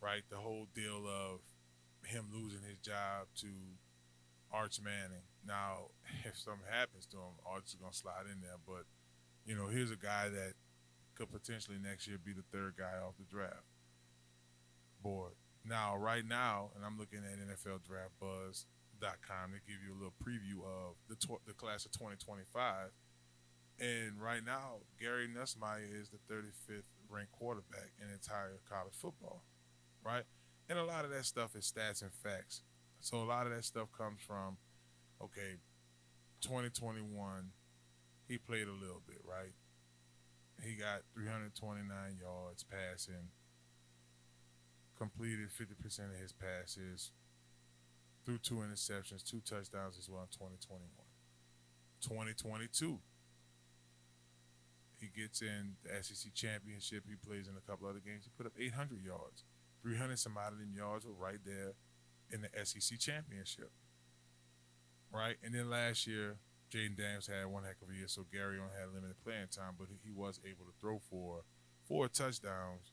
right? The whole deal of him losing his job to Arch Manning. Now, if something happens to him, Arch is going to slide in there, but, here's a guy that could potentially next year be the third guy off the draft board. Now, right now, and I'm looking at NFLDraftBuzz.com to give you a little preview of the class of 2025. And right now, Gary Nussmeier is the 35th ranked quarterback in entire college football, right? And a lot of that stuff is stats and facts. So a lot of that stuff comes from, 2021, he played a little bit, right? He got 329 yards passing, completed 50% of his passes, threw 2 interceptions, 2 touchdowns as well in 2021. 2022, he gets in the SEC championship. He plays in a couple other games. He put up 800 yards. 300 some odd of them yards were right there in the SEC championship, right? And then last year, Jaden Daniels had one heck of a year, so Gary only had limited playing time, but he was able to throw for 4 touchdowns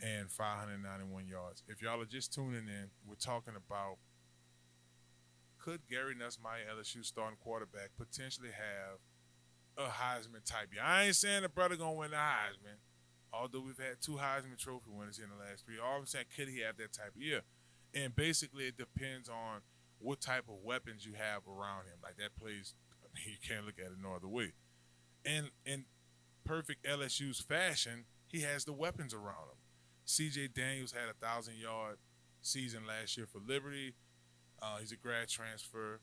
and 591 yards. If y'all are just tuning in, we're talking about, could Gary Nussmeier, LSU starting quarterback, potentially have a Heisman type year? I ain't saying the brother gonna win the Heisman, although we've had 2 Heisman Trophy winners in the last 3. All I'm saying, could he have that type of year? And basically, it depends on what type of weapons you have around him. Like that plays, I mean, you can't look at it no other way. And in perfect LSU's fashion, he has the weapons around him. C.J. Daniels had a 1,000-yard season last year for Liberty. He's a grad transfer.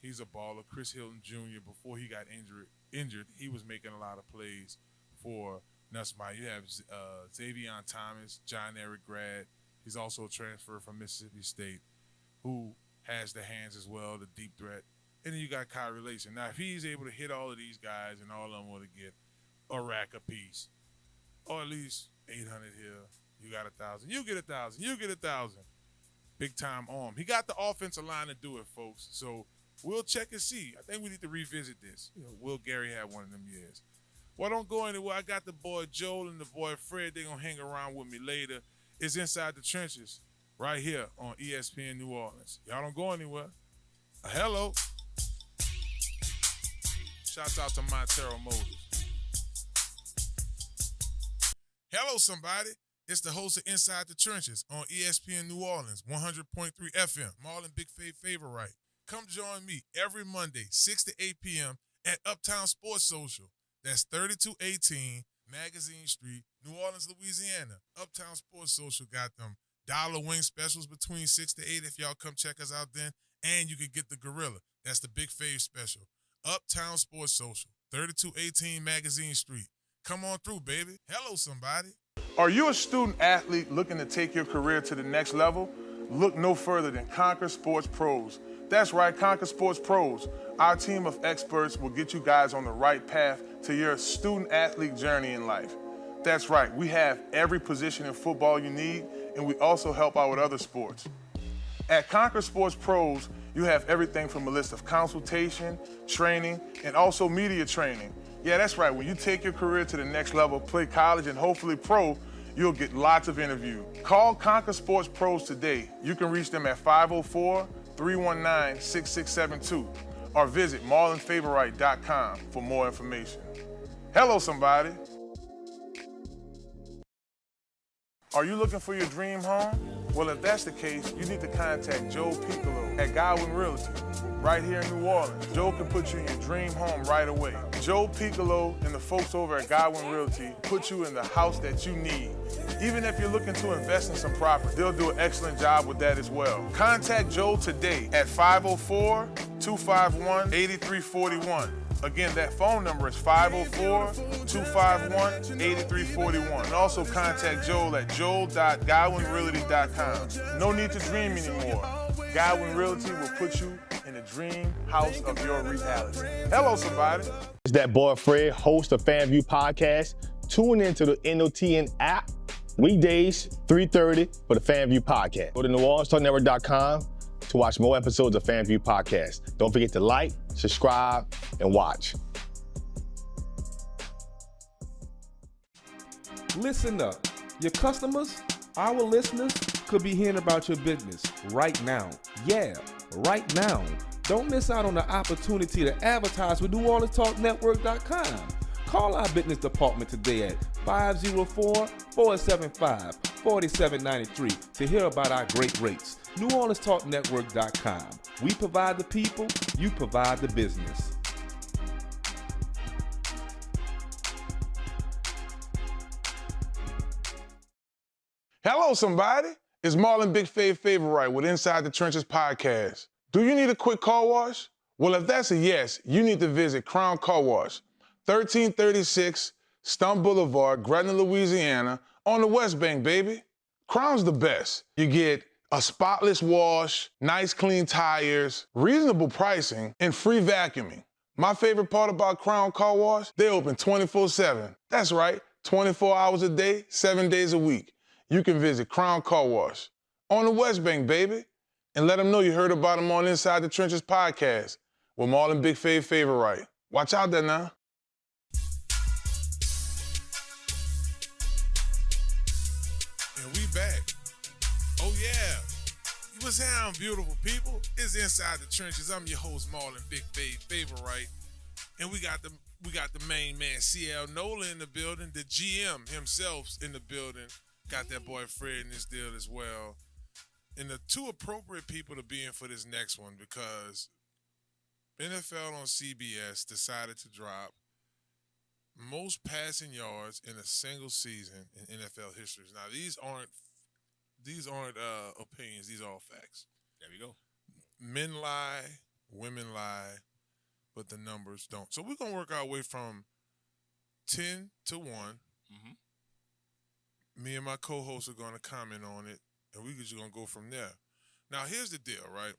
He's a baller. Chris Hilton Jr., before he got injured, he was making a lot of plays for Nussmeier. You have Xavion Thomas, John Eric grad. He's also a transfer from Mississippi State who has the hands as well, the deep threat. And then you got Kyrie Lacy. Now, if he's able to hit all of these guys and all of them want to get a rack apiece, or at least 800 here, you got 1,000. You get 1,000. You get 1,000. Big time arm. He got the offensive line to do it, folks. So we'll check and see. I think we need to revisit this. Will Gary had one of them years? Well, don't go anywhere. I got the boy Joel and the boy Fred. They're going to hang around with me later. It's Inside the Trenches right here on ESPN New Orleans. Y'all don't go anywhere. Hello. Shouts out to Montero Motors. Hello, somebody. It's the host of Inside the Trenches on ESPN New Orleans, 100.3 FM, Marlon Favorite. Come join me every Monday, 6 to 8 p.m. at Uptown Sports Social. That's 3218 Magazine Street, New Orleans, Louisiana. Uptown Sports Social got them dollar wing specials between 6 to 8 if y'all come check us out then. And you can get the Gorilla. That's the Big Fave special. Uptown Sports Social, 3218 Magazine Street. Come on through, baby. Hello, somebody. Are you a student athlete looking to take your career to the next level? Look no further than Conquer Sports Pros. That's right, Conquer Sports Pros. Our team of experts will get you guys on the right path to your student athlete journey in life. That's right, we have every position in football you need, and we also help out with other sports. At Conquer Sports Pros, you have everything from a list of consultation, training, and also media training. Yeah, that's right. When you take your career to the next level, play college and hopefully pro, you'll get lots of interviews. Call Conquer Sports Pros today. You can reach them at 504-319-6672 or visit marlonfavorite.com for more information. Hello, somebody. Are you looking for your dream home? Well, if that's the case, you need to contact Joe Picolo at Godwin Realty, right here in New Orleans. Joe can put you in your dream home right away. Joe Picolo and the folks over at Godwin Realty put you in the house that you need. Even if you're looking to invest in some property, they'll do an excellent job with that as well. Contact Joe today at 504-251-8341. Again, that phone number is 504-251-8341. And also contact Joel at joel.godwinrealty.com. No need to dream anymore. Godwin Realty will put you in the dream house of your reality. Hello, somebody. It's that boy Fred, host of FanView Podcast. Tune into the NOTN app, weekdays, 3:30 for the FanView Podcast. Go to NewOrleansTalkNetwork.com to watch more episodes of FanView Podcast. Don't forget to like, subscribe, and watch. Listen up. Your customers, our listeners, could be hearing about your business right now. Yeah, right now. Don't miss out on the opportunity to advertise with NewOrleansTalkNetwork.com. Call our business department today at 504-475-4793 to hear about our great rates. NewOrleansTalkNetwork.com. We provide the people, you provide the business. Hello, somebody. It's Marlon Favorite with Inside the Trenches Podcast. Do you need a quick car wash? Well, if that's a yes, you need to visit Crown Car Wash, 1336 Stump Boulevard, Gretna, Louisiana, on the West Bank, baby. Crown's the best. You get a spotless wash, nice clean tires, reasonable pricing, and free vacuuming. My favorite part about Crown Car Wash, they open 24/7. That's right, 24 hours a day, 7 days a week. You can visit Crown Car Wash on the West Bank, baby, and let them know you heard about them on Inside the Trenches Podcast with Marlon Favorite. Watch out there now. And we back. Oh, yeah. What's down, beautiful people? It's Inside the Trenches. I'm your host, Marlon Favorite. And we got the main man, CL Nola, in the building. The GM himself's in the building. Got that boy Fred in this deal as well. And the two appropriate people to be in for this next one, because NFL on CBS decided to drop most passing yards in a single season in NFL history. Now, these aren't opinions. These are all facts. There we go. Men lie, women lie, but the numbers don't. So we're going to work our way from 10 to 1. Mm-hmm. Me and my co-hosts are going to comment on it, and we're just going to go from there. Now, here's the deal, right?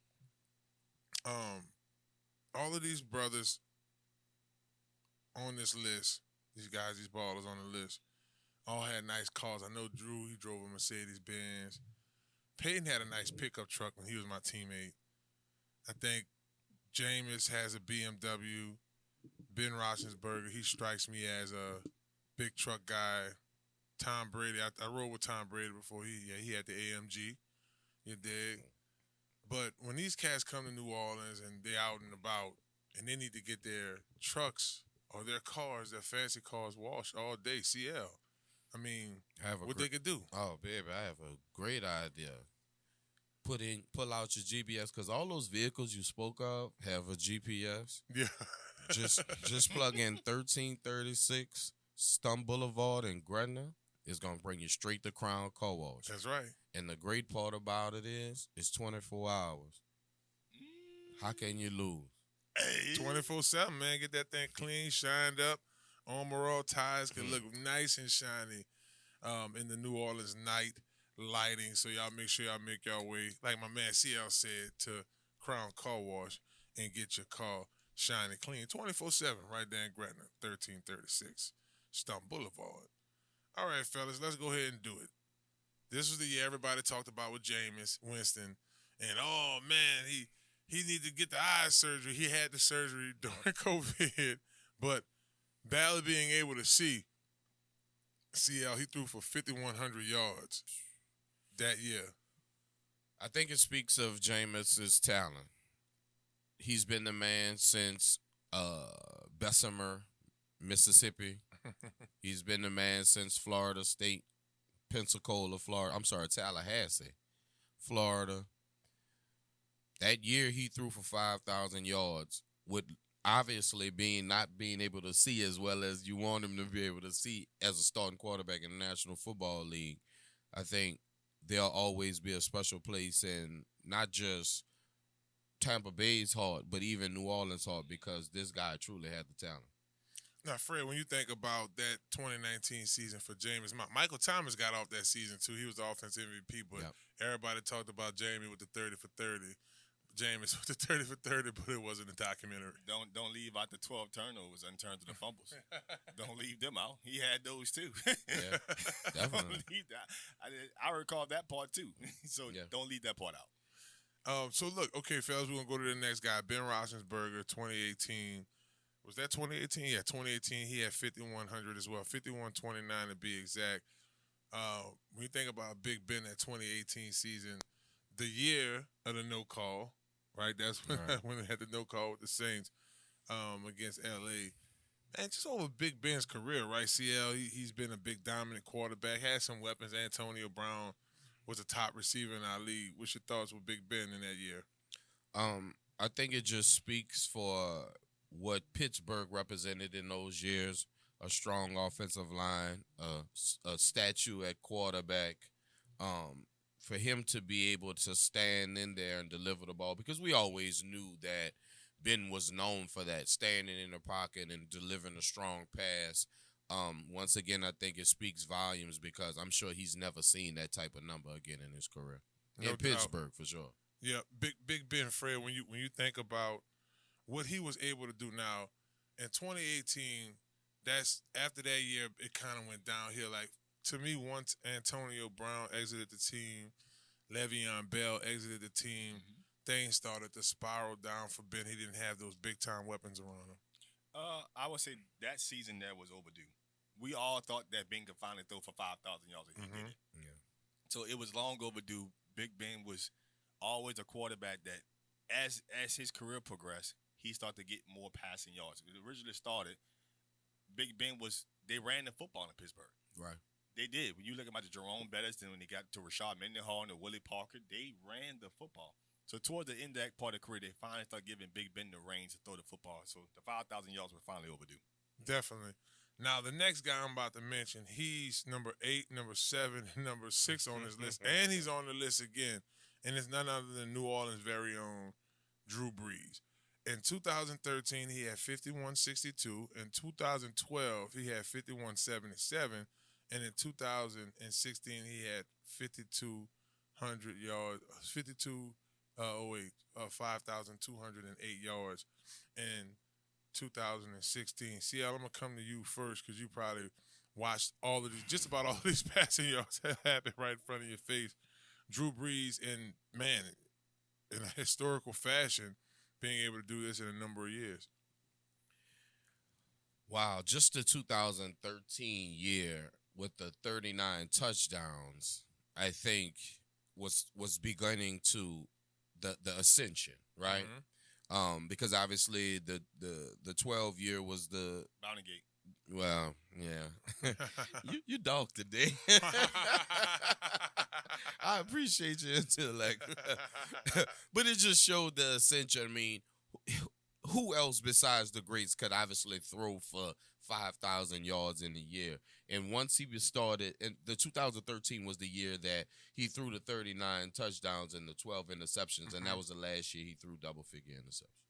All of these brothers on this list, these guys, these ballers on the list, all had nice cars. I know Drew, he drove a Mercedes-Benz. Peyton had a nice pickup truck when he was my teammate. I think Jameis has a BMW. Ben Roethlisberger, he strikes me as a big truck guy. Tom Brady, I rode with Tom Brady before he had the AMG. You dig? But when these cats come to New Orleans and they're out and about and they need to get their trucks or their cars, their fancy cars washed all day, CL, I mean, they could do. Oh, baby, I have a great idea. Pull out your GPS, because all those vehicles you spoke of have a GPS. Yeah. just plug in 1336 Stump Boulevard in Gretna. It's going to bring you straight to Crown Car Wash. That's right. And the great part about it is it's 24 hours. How can you lose? Hey. 24/7, man. Get that thing clean, shined up. Armor All tires can look nice and shiny in the New Orleans night lighting. So y'all make sure y'all make y'all way, like my man CL said, to Crown Car Wash and get your car shiny clean. 24/7 right there in Gretna, 1336 Stump Boulevard. All right, fellas, let's go ahead and do it. This was the year everybody talked about with Jameis Winston. And, oh, man, he needed to get the eye surgery. He had the surgery during COVID. But barely being able to see, CL, he threw for 5,100 yards that year. I think it speaks of Jameis's talent. He's been the man since Bessemer, Mississippi. He's been the man since Florida State, Tallahassee, Florida. That year he threw for 5,000 yards, with obviously not being able to see as well as you want him to be able to see as a starting quarterback in the National Football League. I think there'll always be a special place in not just Tampa Bay's heart, but even New Orleans' heart, because this guy truly had the talent. Now, Fred, when you think about that 2019 season for Jameis, Michael Thomas got off that season, too. He was the offensive MVP, but everybody talked about Jamie with the 30 for 30. Jameis with the 30 for 30, but it wasn't a documentary. Don't leave out the 12 turnovers in terms of the fumbles. Don't leave them out. He had those, too. Yeah, definitely. I recall that part, too. So don't leave that part out. So, look, okay, fellas, we're going to go to the next guy, Ben Roethlisberger, 2018. Was that 2018? Yeah, 2018. He had 5,100 as well, 5,129 to be exact. When you think about Big Ben that 2018 season, the year of the no call, right? That's when, when they had the no call with the Saints against LA. And just over Big Ben's career, right? CL, he's been a big dominant quarterback, had some weapons. Antonio Brown was a top receiver in our league. What's your thoughts with Big Ben in that year? I think it just speaks for what Pittsburgh represented in those years: a strong offensive line, a statue at quarterback. For him to be able to stand in there and deliver the ball, because we always knew that Ben was known for that, standing in the pocket and delivering a strong pass. Once again, I think it speaks volumes, because I'm sure he's never seen that type of number again in his career. In Pittsburgh, for sure. Yeah, Big Ben, Fred, when you think about what he was able to do now, in 2018, that's after that year, it kind of went downhill. Like, to me, once Antonio Brown exited the team, Le'Veon Bell exited the team, things started to spiral down for Ben. He didn't have those big-time weapons around him. I would say that season there was overdue. We all thought that Ben could finally throw for 5,000 yards, and he did it. Yeah. So it was long overdue. Big Ben was always a quarterback that, as his career progressed, he started to get more passing yards. It originally started, Big Ben they ran the football in Pittsburgh. Right. They did. When you look about the Jerome Bettis, then when they got to Rashad Mendenhall and the Willie Parker, they ran the football. So toward the end of that part of the career, they finally started giving Big Ben the reins to throw the football. So the 5,000 yards were finally overdue. Definitely. Now, the next guy I'm about to mention, he's number 8, number 7, and number 6 on this list, and he's on the list again. And it's none other than New Orleans' very own Drew Brees. In 2013, he had 5162. In 2012, he had 5177. And in 2016, he had 5,200 yards, 5,208 yards in 2016. CL, I'm going to come to you first because you probably watched all of these, just about all of these passing yards that happened right in front of your face. Drew Brees, in a historical fashion, being able to do this in a number of years. Wow, just the 2013 year with the 39 touchdowns, I think was beginning to the ascension, right? Mm-hmm. Because obviously the 12 year was the Bounty Gate. Well, yeah. you dog today. I appreciate your intellect. But it just showed the ascension. I mean, who else besides the greats could obviously throw for 5,000 yards in a year? And once he was started, and the 2013 was the year that he threw the 39 touchdowns and the 12 interceptions, and that was the last year he threw double-figure interceptions.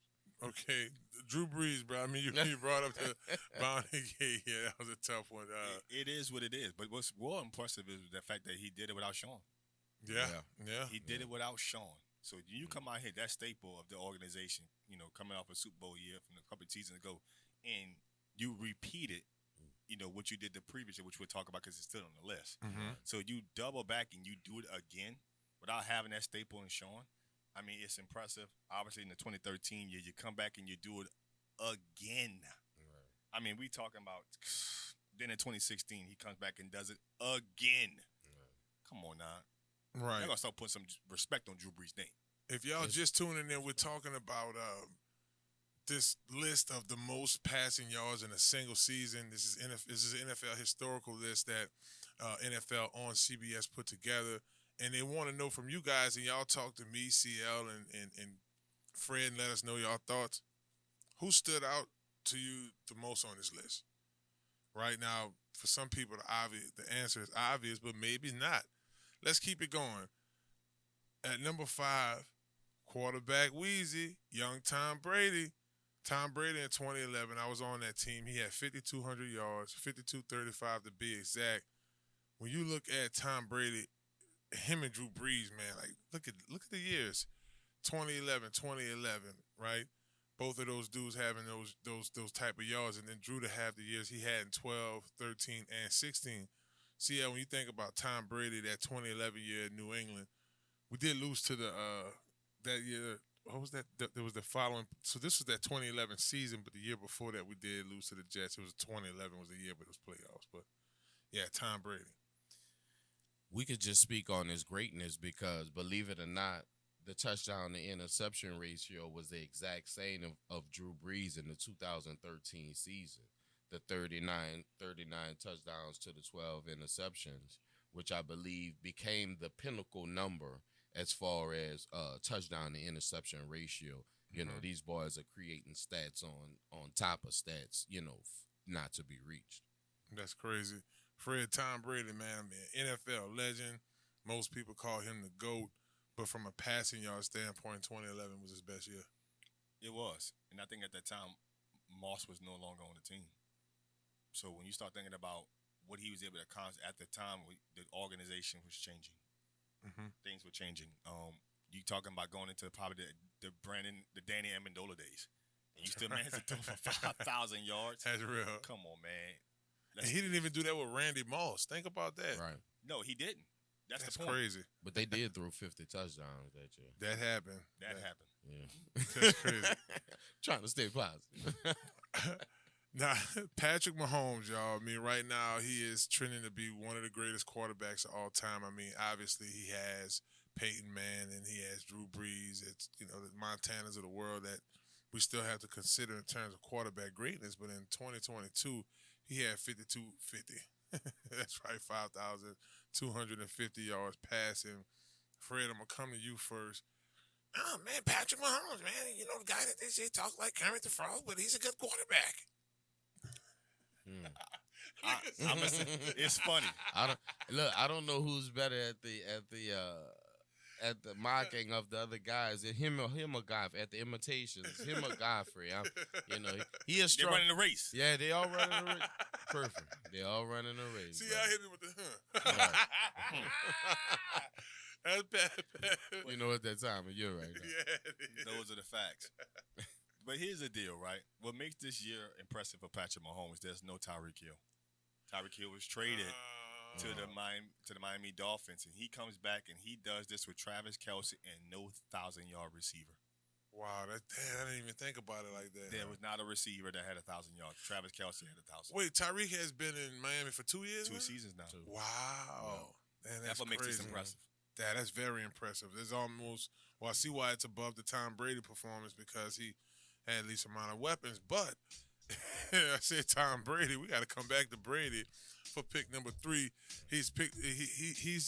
Okay, Drew Brees, bro. I mean, you brought up the Bounty Gate. Yeah, that was a tough one. It is what it is. But what's more impressive is the fact that he did it without Sean. Yeah. He did it without Sean. So you come out here, that staple of the organization, coming off a Super Bowl year from a couple of seasons ago, and you repeat it, what you did the previous year, which we'll talk about because it's still on the list. Mm-hmm. So you double back and you do it again without having that staple in Sean. I mean, it's impressive. Obviously, in the 2013 year, you come back and you do it again. Right. I mean, we talking about then in 2016, he comes back and does it again. Right. Come on now. Right. They're going to start putting some respect on Drew Brees' name. If y'all just tuning in, we're talking about this list of the most passing yards in a single season. This is an NFL historical list that NFL on CBS put together. And they want to know from you guys, and y'all talk to me, CL, and Fred, and let us know y'all thoughts. Who stood out to you the most on this list? Right now, for some people, the answer is obvious, but maybe not. Let's keep it going. At number 5, quarterback Wheezy, young Tom Brady. Tom Brady in 2011, I was on that team. He had 5,200 yards, 5,235 to be exact. When you look at Tom Brady, him and Drew Brees, man, like look at the years, 2011, right? Both of those dudes having those type of yards, and then Drew to have the years he had in 12, 13, and 16. See, when you think about Tom Brady, that 2011 year in New England, we did lose to the that year. What was that? There was the following. So this was that 2011 season, but the year before that, we did lose to the Jets. It was 2011 was the year, but it was playoffs. But yeah, Tom Brady. We could just speak on his greatness because, believe it or not, the touchdown to interception ratio was the exact same of Drew Brees in the 2013 season. The 39 touchdowns to the 12 interceptions, which I believe became the pinnacle number as far as touchdown to interception ratio. You know, these boys are creating stats on top of stats, not to be reached. That's crazy. Fred, Tom Brady, man, NFL legend. Most people call him the GOAT, but from a passing yard standpoint, 2011 was his best year. It was. And I think at that time, Moss was no longer on the team. So when you start thinking about what he was able to accomplish at the time, the organization was changing. Mm-hmm. Things were changing. You talking about going into probably the Danny Amendola days. And you still managed to throw for 5,000 yards. That's real. Come on, man. And he didn't even do that with Randy Moss. Think about that. Right. No, he didn't. That's the point. Crazy. But they did throw 50 touchdowns that year. That happened. That happened. Yeah. That's crazy. Trying to stay positive. Now, Patrick Mahomes, y'all, I mean, right now he is trending to be one of the greatest quarterbacks of all time. I mean, obviously he has Peyton Manning and he has Drew Brees. It's, the Montanas of the world that we still have to consider in terms of quarterback greatness. But in 2022, he had 5,250. That's right, 5,250 yards passing. Fred, I'm going to come to you first. Oh, man, Patrick Mahomes, man. You know, the guy that they say talk like Kermit the Frog, but he's a good quarterback. It's funny. I don't know who's better at the mocking of the other guys. Him or Godfrey at the imitations. Him or Godfrey. He is strong. They're running the race. Yeah, they all running the race. Perfect. They all running the race. See, bro. I hit him with the huh. That's bad. You know at that time, you're right. Yeah, Those are the facts. But here's the deal, right? What makes this year impressive for Patrick Mahomes, there's no Tyreek Hill. Tyreek Hill was traded to the Miami Dolphins, and he comes back and he does this with Travis Kelce and no 1,000-yard receiver. Wow, I didn't even think about it like that. There was not a receiver that had 1,000 yards. Travis Kelce had 1,000. Wait, Tyreek has been in Miami for 2 years? 2 now? seasons now. Wow. Man, That's what makes this impressive. That's very impressive. There's almost, I see why it's above the Tom Brady performance because he had at least amount of weapons. But I said Tom Brady. We got to come back to Brady for pick number 3. He's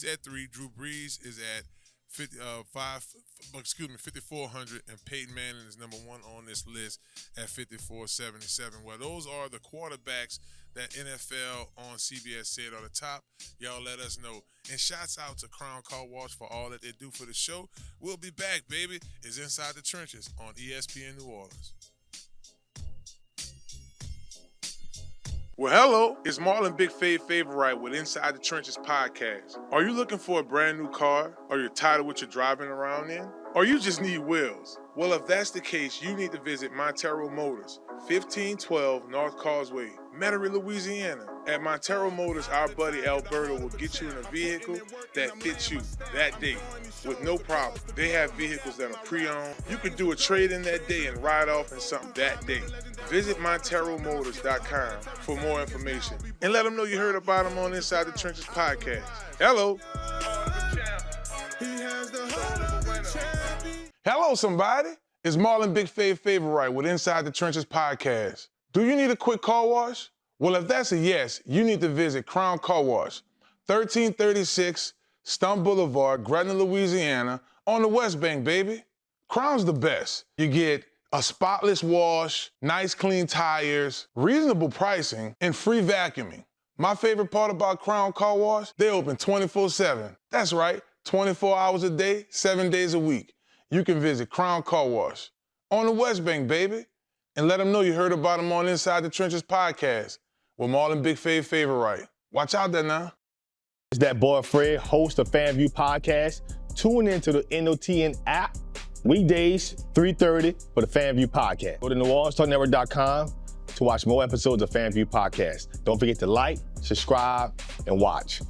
at 3. Drew Brees is at 5,400, and Peyton Manning is number 1 on this list at 5,477. Well, those are the quarterbacks that NFL on CBS said on the top. Y'all let us know. And shouts out to Crown Car Wash for all that they do for the show. We'll be back, baby. It's Inside the Trenches on ESPN New Orleans. Well, hello, it's Marlon Favorite with Inside the Trenches podcast. Are you looking for a brand new car? Or you're tired of what you're driving around in? Or you just need wheels? Well, if that's the case, you need to visit Montero Motors, 1512 North Causeway, Metairie, Louisiana. At Montero Motors, our buddy Alberto will get you in a vehicle that fits you that day with no problem. They have vehicles that are pre-owned. You can do a trade-in that day and ride off in something that day. Visit MonteroMotors.com for more information and let them know you heard about them on Inside the Trenches podcast. Hello. Hello, somebody. It's Marlon Favorite with Inside the Trenches podcast. Do you need a quick car wash? Well, if that's a yes, you need to visit Crown Car Wash, 1336 Stump Boulevard, Gretna, Louisiana, on the West Bank, baby. Crown's the best. You get a spotless wash, nice clean tires, reasonable pricing, and free vacuuming. My favorite part about Crown Car Wash, they open 24/7. That's right, 24 hours a day, 7 days a week. You can visit Crown Car Wash on the West Bank, baby, and let them know you heard about them on Inside the Trenches podcast with Marlon Favorite. Watch out there now. It's that boy Fred, host of FanView Podcast. Tune into the NOTN app weekdays, 3:30 for the FanView Podcast. Go to NewOrleansTalkNetwork.com to watch more episodes of FanView Podcast. Don't forget to like, subscribe, and watch.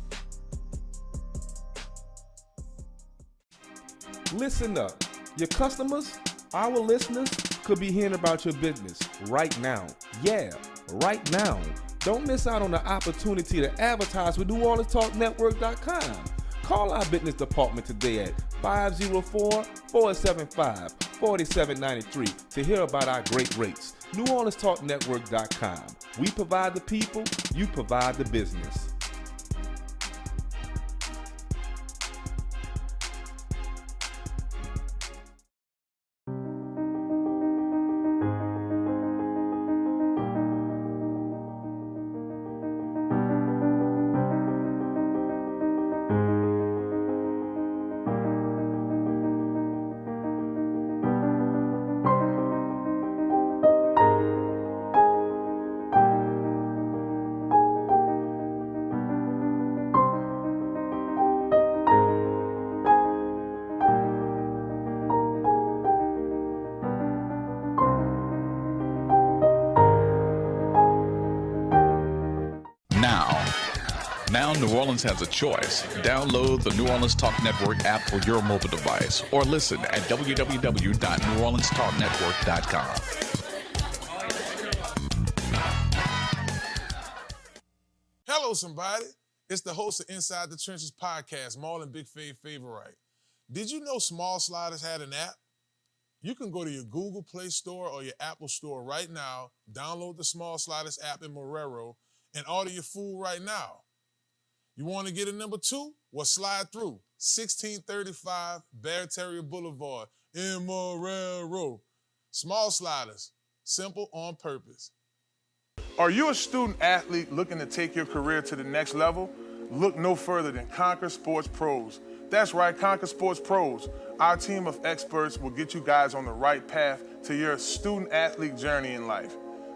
Listen up. Your customers, our listeners, could be hearing about your business right now. Yeah, right now. Don't miss out on the opportunity to advertise with NewOrleansTalkNetwork.com. Call our business department today at 504-475-4793 to hear about our great rates. NewOrleansTalkNetwork.com. We provide the people, you provide the business. Now New Orleans has a choice. Download the New Orleans Talk Network app for your mobile device or listen at www.neworleanstalknetwork.com. Hello, somebody. It's the host of Inside the Trenches podcast, Marlon Favorite. Did you know Small Sliders had an app? You can go to your Google Play Store or your Apple Store right now, download the Small Sliders app in Marrero, and order your food right now. You want to get a number 2? Well, slide through. 1635 Barataria Boulevard, Amarillo. Small sliders, simple on purpose. Are you a student athlete looking to take your career to the next level? Look no further than Conquer Sports Pros. That's right, Conquer Sports Pros. Our team of experts will get you guys on the right path to your student athlete journey in life.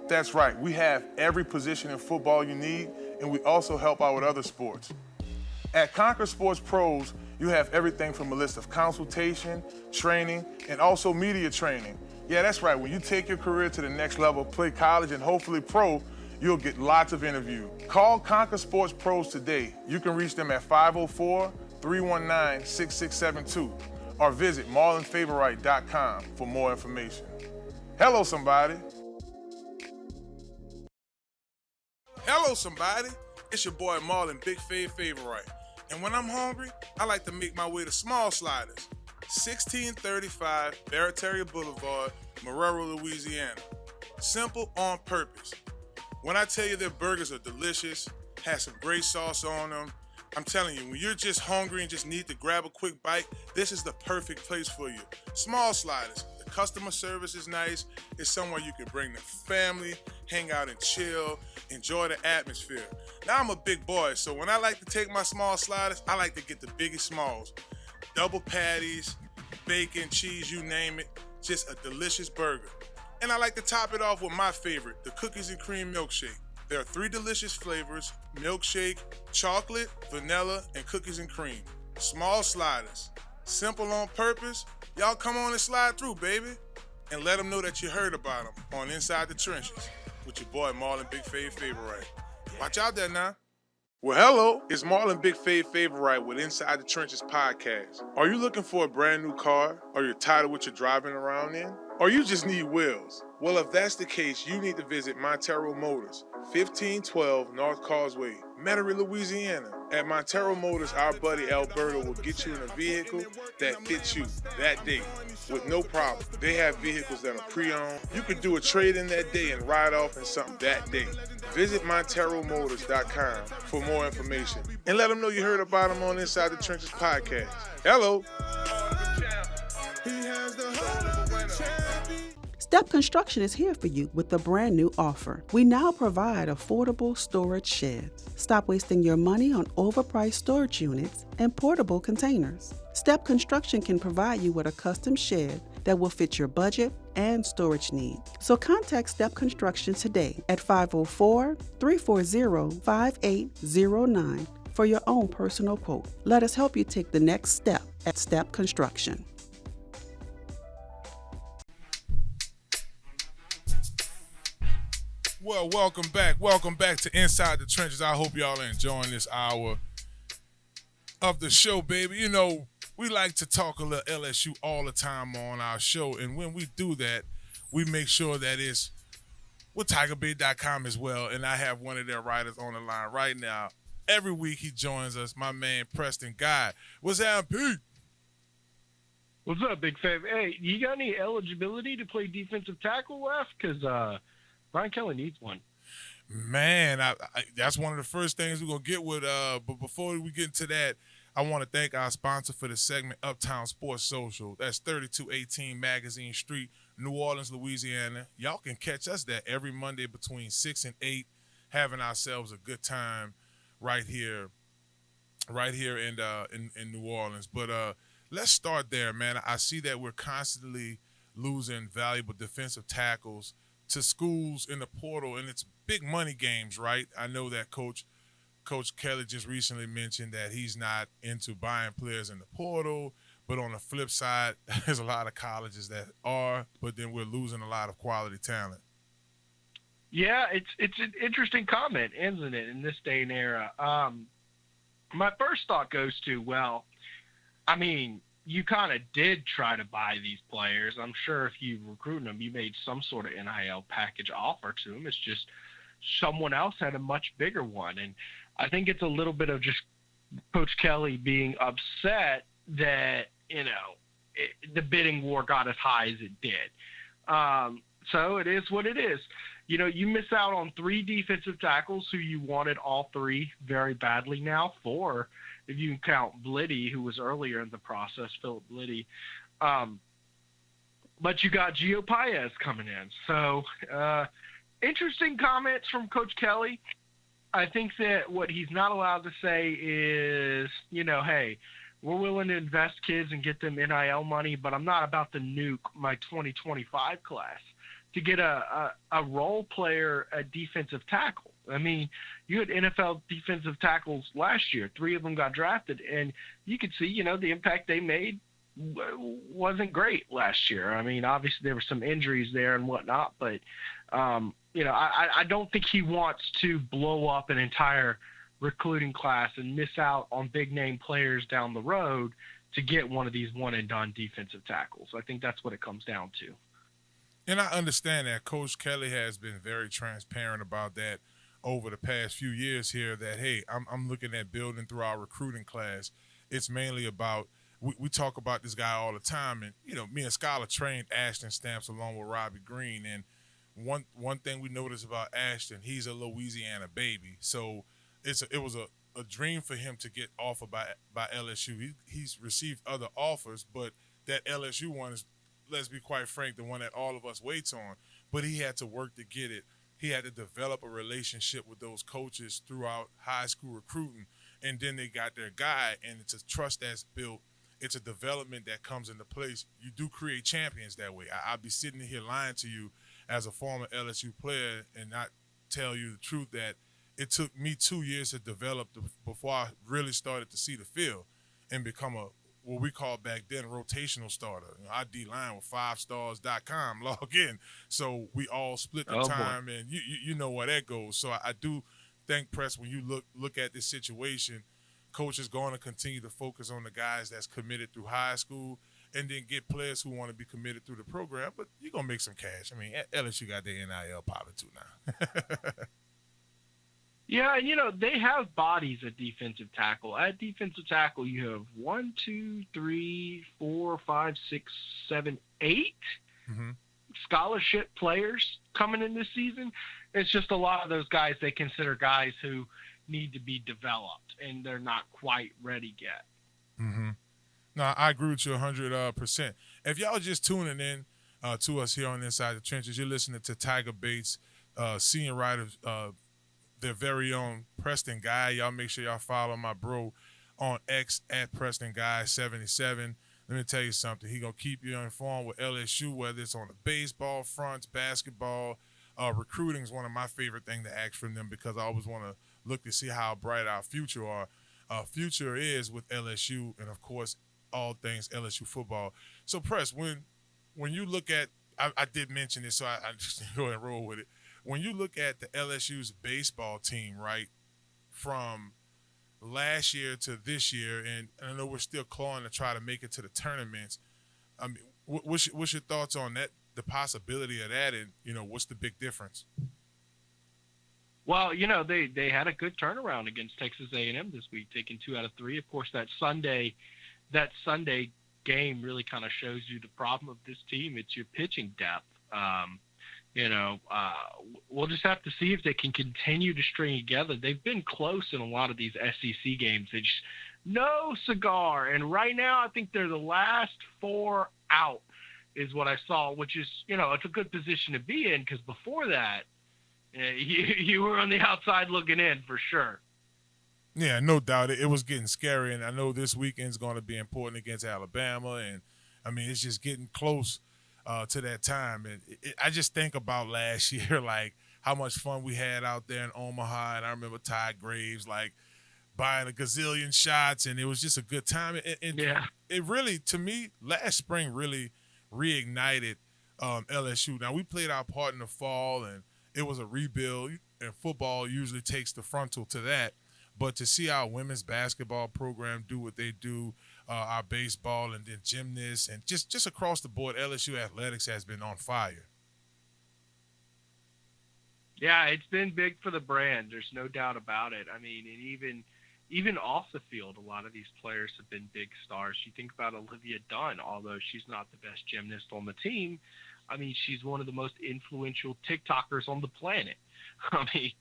That's right, we have every position in football you need, and we also help out with other sports. At Conquer Sports Pros, you have everything from a list of consultation, training, and also media training. Yeah, that's right, when you take your career to the next level, play college and hopefully pro, you'll get lots of interviews. Call Conquer Sports Pros today. You can reach them at 504-319-6672 or visit marlonfavorite.com for more information. Hello, somebody. Hello, somebody. It's your boy Marlon BIGFAV Favorite. And when I'm hungry, I like to make my way to Small Sliders, 1635 Barataria Boulevard, Marrero, Louisiana. Simple on purpose. When I tell you their burgers are delicious, have some great sauce on them, I'm telling you, when you're just hungry and just need to grab a quick bite, this is the perfect place for you. Small Sliders. The customer service is nice. It's somewhere you can bring the family, hang out and chill, enjoy the atmosphere. Now I'm a big boy, so when I like to take my Small Sliders, I like to get the biggest smalls. Double patties, bacon, cheese, you name it. Just a delicious burger. And I like to top it off with my favorite, the cookies and cream milkshake. There are 3 delicious flavors: milkshake, chocolate, vanilla, and cookies and cream. Small Sliders. Simple on purpose. Y'all come on and slide through, baby. And let them know that you heard about them on Inside the Trenches with your boy Marlon BIGFAV Favorite. Watch out there now. Well, hello, it's Marlon BIGFAV Favorite with Inside the Trenches podcast. Are you looking for a brand new car? Or you're tired of what you're driving around in? Or you just need wheels? Well, if that's the case, you need to visit Montero Motors, 1512 North Causeway, Metairie, Louisiana. At Montero Motors, our buddy Alberto will get you in a vehicle that fits you that day with no problem. They have vehicles that are pre-owned. You could do a trade-in that day and ride off in something that day. Visit MonteroMotors.com for more information and let them know you heard about them on Inside the Trenches podcast. Hello. Step Construction is here for you with a brand new offer. We now provide affordable storage sheds. Stop wasting your money on overpriced storage units and portable containers. Step Construction can provide you with a custom shed that will fit your budget and storage needs. So contact Step Construction today at 504-340-5809 for your own personal quote. Let us help you take the next step at Step Construction. Well, welcome back. Welcome back to Inside the Trenches. I hope y'all are enjoying this hour of the show, baby. You know, we like to talk a little LSU all the time on our show, and when we do that, we make sure that it's with TigerBait.com as well, and I have one of their writers on the line right now. Every week he joins us, my man Preston Guy. What's up, Pete? What's up, Big Fav? Hey, you got any eligibility to play defensive tackle left? Because Brian Kelly needs one. Man, I that's one of the first things we're going to get with. But before we get into that, I want to thank our sponsor for the segment, Uptown Sports Social. That's 3218 Magazine Street, New Orleans, Louisiana. Y'all can catch us there every Monday between 6 and 8, having ourselves a good time right here in New Orleans. But let's start there, man. I see that we're constantly losing valuable defensive tackles to schools in the portal, and it's big money games, right? I know that Coach Kelly just recently mentioned that he's not into buying players in the portal, but on the flip side, there's a lot of colleges that are, but then we're losing a lot of quality talent. Yeah, it's an interesting comment, isn't it, in this day and era? My first thought goes to, well, I mean, you kind of did try to buy these players. I'm sure if you recruited them, you made some sort of NIL package offer to them. It's just someone else had a much bigger one. And I think it's a little bit of just Coach Kelly being upset that, the bidding war got as high as it did. So it is what it is. you miss out on 3 defensive tackles who you wanted all 3 very badly now. 4, if you can count Blitty, who was earlier in the process, Philip Blitty. But you got Gio Paez coming in. So interesting comments from Coach Kelly. I think that what he's not allowed to say is, hey, we're willing to invest kids and get them NIL money, but I'm not about to nuke my 2025 class to get a role player at defensive tackle. I mean, you had NFL defensive tackles last year. 3 of them got drafted, and you could see, the impact they made wasn't great last year. I mean, obviously there were some injuries there and whatnot, but, I don't think he wants to blow up an entire recruiting class and miss out on big-name players down the road to get one of these one-and-done defensive tackles. I think that's what it comes down to. And I understand that Coach Kelly has been very transparent about that over the past few years here, that, hey, I'm looking at building through our recruiting class. It's mainly about we talk about this guy all the time, and, me and Scholar trained Ashton Stamps along with Robbie Green, and one thing we noticed about Ashton, he's a Louisiana baby, so it was a dream for him to get offered by LSU. He's received other offers, but that LSU one is, let's be quite frank, the one that all of us waits on. But he had to work to get it. He had to develop a relationship with those coaches throughout high school recruiting, and then they got their guy, and it's a trust that's built. It's a development that comes into place. You do create champions that way. I'll be sitting here lying to you as a former LSU player and not tell you the truth that it took me 2 years to develop before I really started to see the field and become what we called back then rotational starter. Our D-line with 5stars.com, log in. So we all split the time, and you know where that goes. So I do think, Press, when you look at this situation, Coach is going to continue to focus on the guys that's committed through high school and then get players who want to be committed through the program. But you're going to make some cash. I mean, LSU got their NIL popping too now. Yeah, and they have bodies at defensive tackle. At defensive tackle, you have 1, 2, 3, 4, 5, 6, 7, 8 scholarship players coming in this season. It's just a lot of those guys they consider guys who need to be developed, and they're not quite ready yet. No, I agree with you 100%. If y'all just tuning in to us here on Inside the Trenches, you're listening to Tiger Bates, senior writer, their very own Preston Guy. Y'all make sure y'all follow my bro on X at Preston Guy 77. Let me tell you something. He gonna keep you informed with LSU, whether it's on the baseball fronts, basketball, recruiting is one of my favorite things to ask from them, because I always want to look to see how bright our future is with LSU, and of course all things LSU football. So Press, when you look at, I did mention this, so I just go ahead and roll with it. When you look at the LSU's baseball team, right, from last year to this year, and I know we're still clawing to try to make it to the tournaments. I mean, what's your thoughts on that, the possibility of that, and, what's the big difference? Well, they had a good turnaround against Texas A&M this week, taking 2 out of 3. Of course, that Sunday game really kind of shows you the problem of this team. It's your pitching depth. We'll just have to see if they can continue to string together. They've been close in a lot of these SEC games. They just no cigar. And right now, I think they're the last 4 out is what I saw, which is, it's a good position to be in, because before that, you were on the outside looking in for sure. Yeah, no doubt. It was getting scary, and I know this weekend's going to be important against Alabama, and, I mean, it's just getting close to that time. And I just think about last year, like, how much fun we had out there in Omaha, and I remember Ty Graves, like, buying a gazillion shots, and it was just a good time. And yeah. It really, to me, last spring really reignited LSU. Now, we played our part in the fall, and it was a rebuild, and football usually takes the frontal to that. But to see our women's basketball program do what they do, our baseball, and then gymnasts, and just across the board, LSU athletics has been on fire. Yeah, it's been big for the brand. There's no doubt about it. I mean, and even off the field, a lot of these players have been big stars. You think about Olivia Dunn, although she's not the best gymnast on the team. I mean, she's one of the most influential TikTokers on the planet. I mean,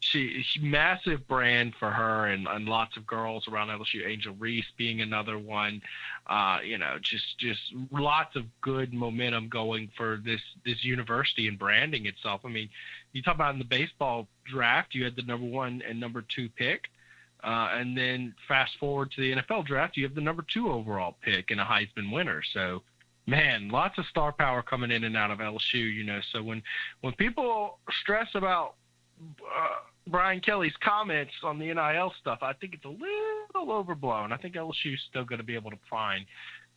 she massive brand for her and lots of girls around LSU. Angel Reese being another one. Just lots of good momentum going for this university and branding itself. I mean, you talk about in the baseball draft, you had the number 1 and number 2 pick. And then fast forward to the NFL draft, you have the number 2 overall pick and a Heisman winner. So, man, lots of star power coming in and out of LSU, So when people stress about Brian Kelly's comments on the NIL stuff, I think it's a little overblown. I think LSU's still going to be able to find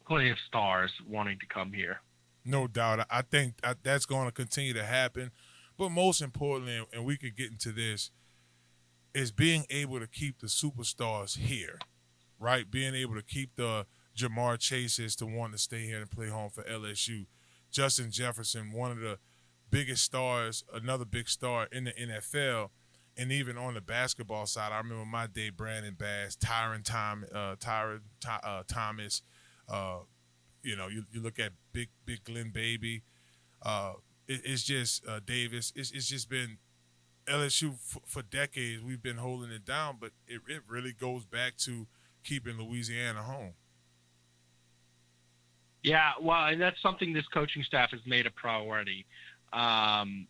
plenty of stars wanting to come here. No doubt. I think that's going to continue to happen. But most importantly, and we could get into this, is being able to keep the superstars here, right? Being able to keep the Jamar Chases to want to stay here and play home for LSU. Justin Jefferson, one of the biggest stars, another big star in the NFL. And even on the basketball side, I remember my day, Brandon Bass, Tyron Thomas. You look at Big Glenn Baby. It's just Davis. It's just been LSU for decades. We've been holding it down, but it really goes back to keeping Louisiana home. Yeah, well, and that's something this coaching staff has made a priority. And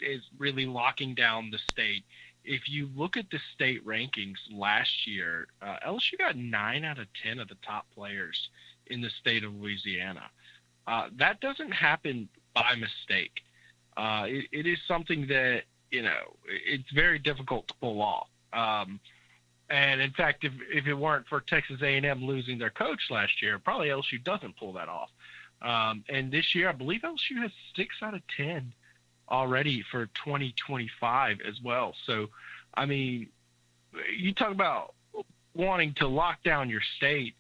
is really locking down the state. If you look at the state rankings last year, LSU got 9 out of 10 of the top players in the state of Louisiana. That doesn't happen by mistake. It is something that, it's very difficult to pull off. And in fact, if it weren't for Texas A&M losing their coach last year, probably LSU doesn't pull that off. And this year, I believe LSU has 6 out of 10 already for 2025 as well. So, I mean, you talk about wanting to lock down your state.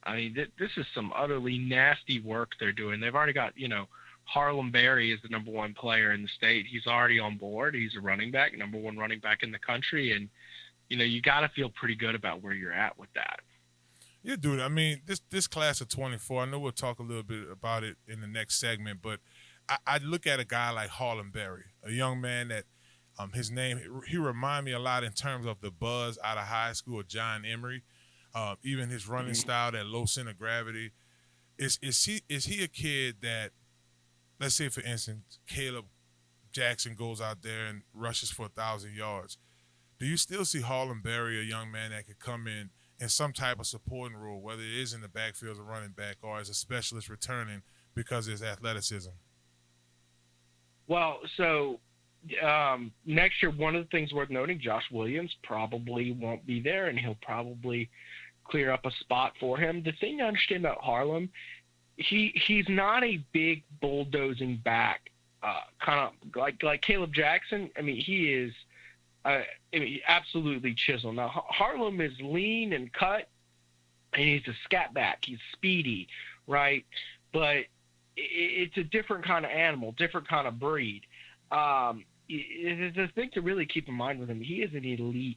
I mean, this is some utterly nasty work they're doing. They've already got, Harlem Berry is the number 1 player in the state. He's already on board. He's a running back, number 1 running back in the country. And, you got to feel pretty good about where you're at with that. Yeah, dude. I mean, this class of 24, I know we'll talk a little bit about it in the next segment, but I look at a guy like Harlem Berry, a young man that his name, he remind me a lot in terms of the buzz out of high school of John Emery, even his running style, that low center of gravity. Is he a kid that, let's say, for instance, Caleb Jackson goes out there and rushes for 1,000 yards. Do you still see Harlem Berry, a young man that could come in some type of supporting role, whether it is in the backfield as a running back or as a specialist returning because of his athleticism? Well, so next year, one of the things worth noting, Josh Williams probably won't be there, and he'll probably clear up a spot for him. The thing to understand about Harlem, he's not a big bulldozing back, kind of like Caleb Jackson. I mean, he is absolutely chiseled. Now, Harlem is lean and cut, and he's a scat back. He's speedy, right? But it's a different kind of animal, different kind of breed. The thing to really keep in mind with him, he is an elite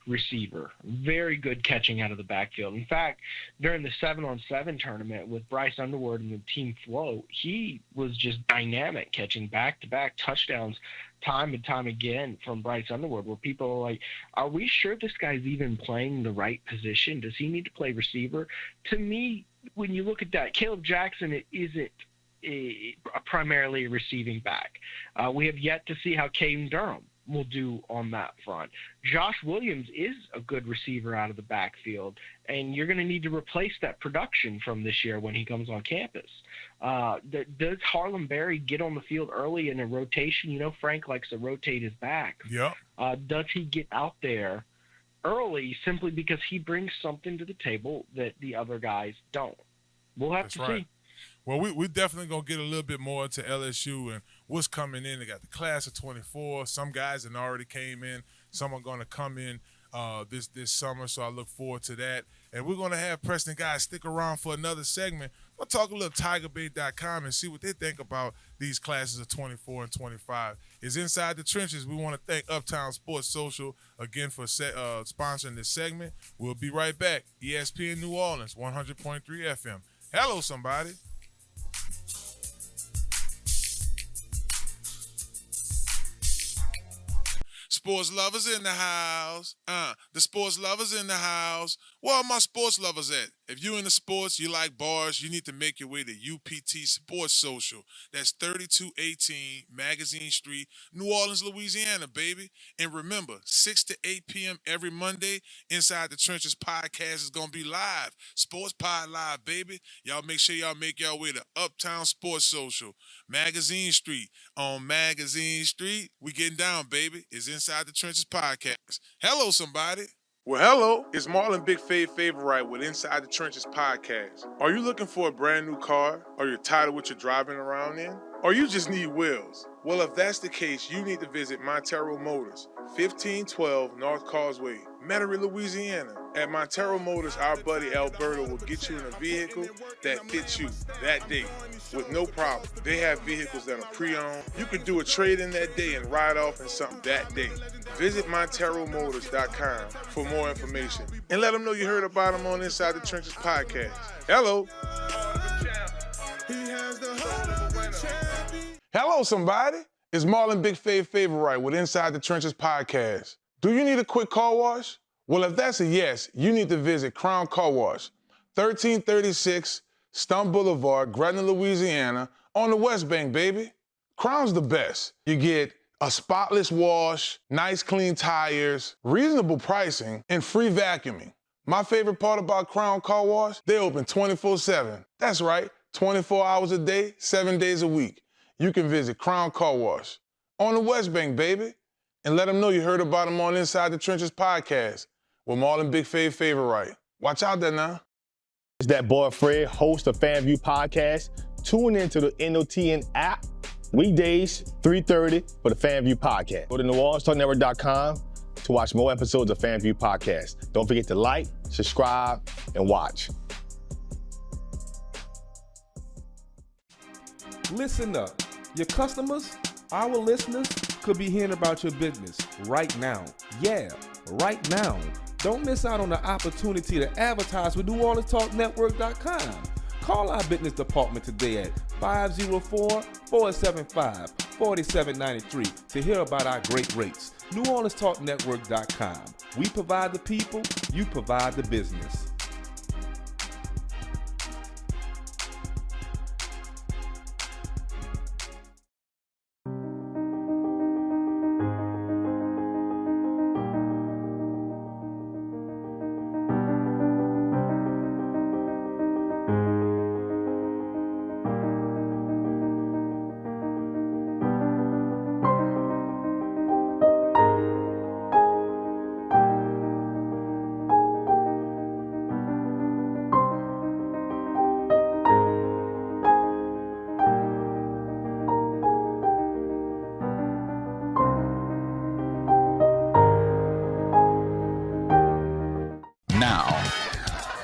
receiver, very good catching out of the backfield. In fact, during the 7-on-7 tournament with Bryce Underwood and the team flow, he was just dynamic, catching back-to-back touchdowns time and time again from Bryce Underwood, where people are like, are we sure this guy's even playing the right position? Does he need to play receiver? To me, when you look at that, Caleb Jackson, it isn't primarily a receiving back. We have yet to see how Caden Durham will do on that front. Josh Williams is a good receiver out of the backfield, and you're going to need to replace that production from this year when he comes on campus. Does Harlem Berry get on the field early in a rotation? Frank likes to rotate his back. Yeah. Does he get out there early simply because he brings something to the table that the other guys don't? We'll have to see. Well, we're definitely going to get a little bit more to LSU and what's coming in. They got the class of 24. Some guys that already came in. Some are going to come in this summer, so I look forward to that. And we're going to have Preston guys stick around for another segment. We'll talk a little TigerBait.com and see what they think about these classes of 24 and 25. It's Inside the Trenches. We want to thank Uptown Sports Social again for sponsoring this segment. We'll be right back. ESPN New Orleans, 100.3 FM. Hello, somebody. Sports lovers in the house. The sports lovers in the house. Where are my sports lovers at? If you're into sports, you like bars, you need to make your way to UPT Sports Social. That's 3218 Magazine Street, New Orleans, Louisiana, baby. And remember, 6 to 8 p.m. every Monday, Inside the Trenches podcast is going to be live. Sports Pod Live, baby. Y'all make sure y'all make y'all way to Uptown Sports Social, Magazine Street. On Magazine Street, we getting down, baby. It's Inside the Trenches podcast. Hello, somebody. Well, hello. It's Marlon Favorite with Inside the Trenches podcast. Are you looking for a brand new car? Are you tired of what you're driving around in? Or you just need wheels? Well, if that's the case, you need to visit Montero Motors, 1512 North Causeway, Metairie, Louisiana. At Montero Motors, our buddy Alberto will get you in a vehicle that fits you that day with no problem. They have vehicles that are pre-owned. You could do a trade-in that day and ride off in something that day. Visit MonteroMotors.com for more information and let them know you heard about them on Inside the Trenches podcast. Hello. Hello, somebody. It's Marlon Favorite with Inside the Trenches podcast. Do you need a quick car wash? Well, if that's a yes, you need to visit Crown Car Wash, 1336 Stump Boulevard, Gretna, Louisiana, on the West Bank, baby. Crown's the best. You get a spotless wash, nice clean tires, reasonable pricing, and free vacuuming. My favorite part about Crown Car Wash, they open 24/7. That's right, 24 hours a day, 7 days a week. You can visit Crown Car Wash on the West Bank, baby, and let them know you heard about them on Inside the Trenches podcast with Marlon Favorite. Watch out there now. It's that boy Fred, host of FanView Podcast. Tune into the NOTN app weekdays, 3:30 for the FanView Podcast. Go to NewOrleansTalkNetwork.com to watch more episodes of FanView Podcast. Don't forget to like, subscribe, and watch. Listen up. Your customers, our listeners, could be hearing about your business right now. Yeah, right now. Don't miss out on the opportunity to advertise with NewOrleansTalkNetwork.com. Call our business department today at 504-475-4793 to hear about our great rates. NewOrleansTalkNetwork.com. We provide the people, you provide the business.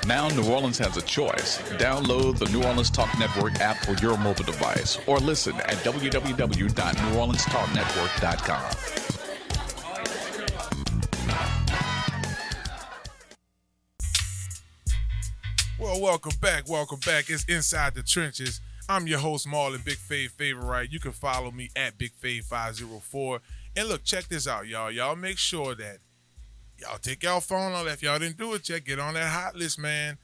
Now New Orleans has a choice. Download the New Orleans Talk Network app for your mobile device or listen at www.neworleanstalknetwork.com. Well, welcome back. It's Inside the Trenches. I'm your host, Marlon Favorite. You can follow me at BigFave504. And look, check this out, y'all. Y'all make sure that y'all take y'all phone on that. If y'all didn't do it yet, get on that hot list, man.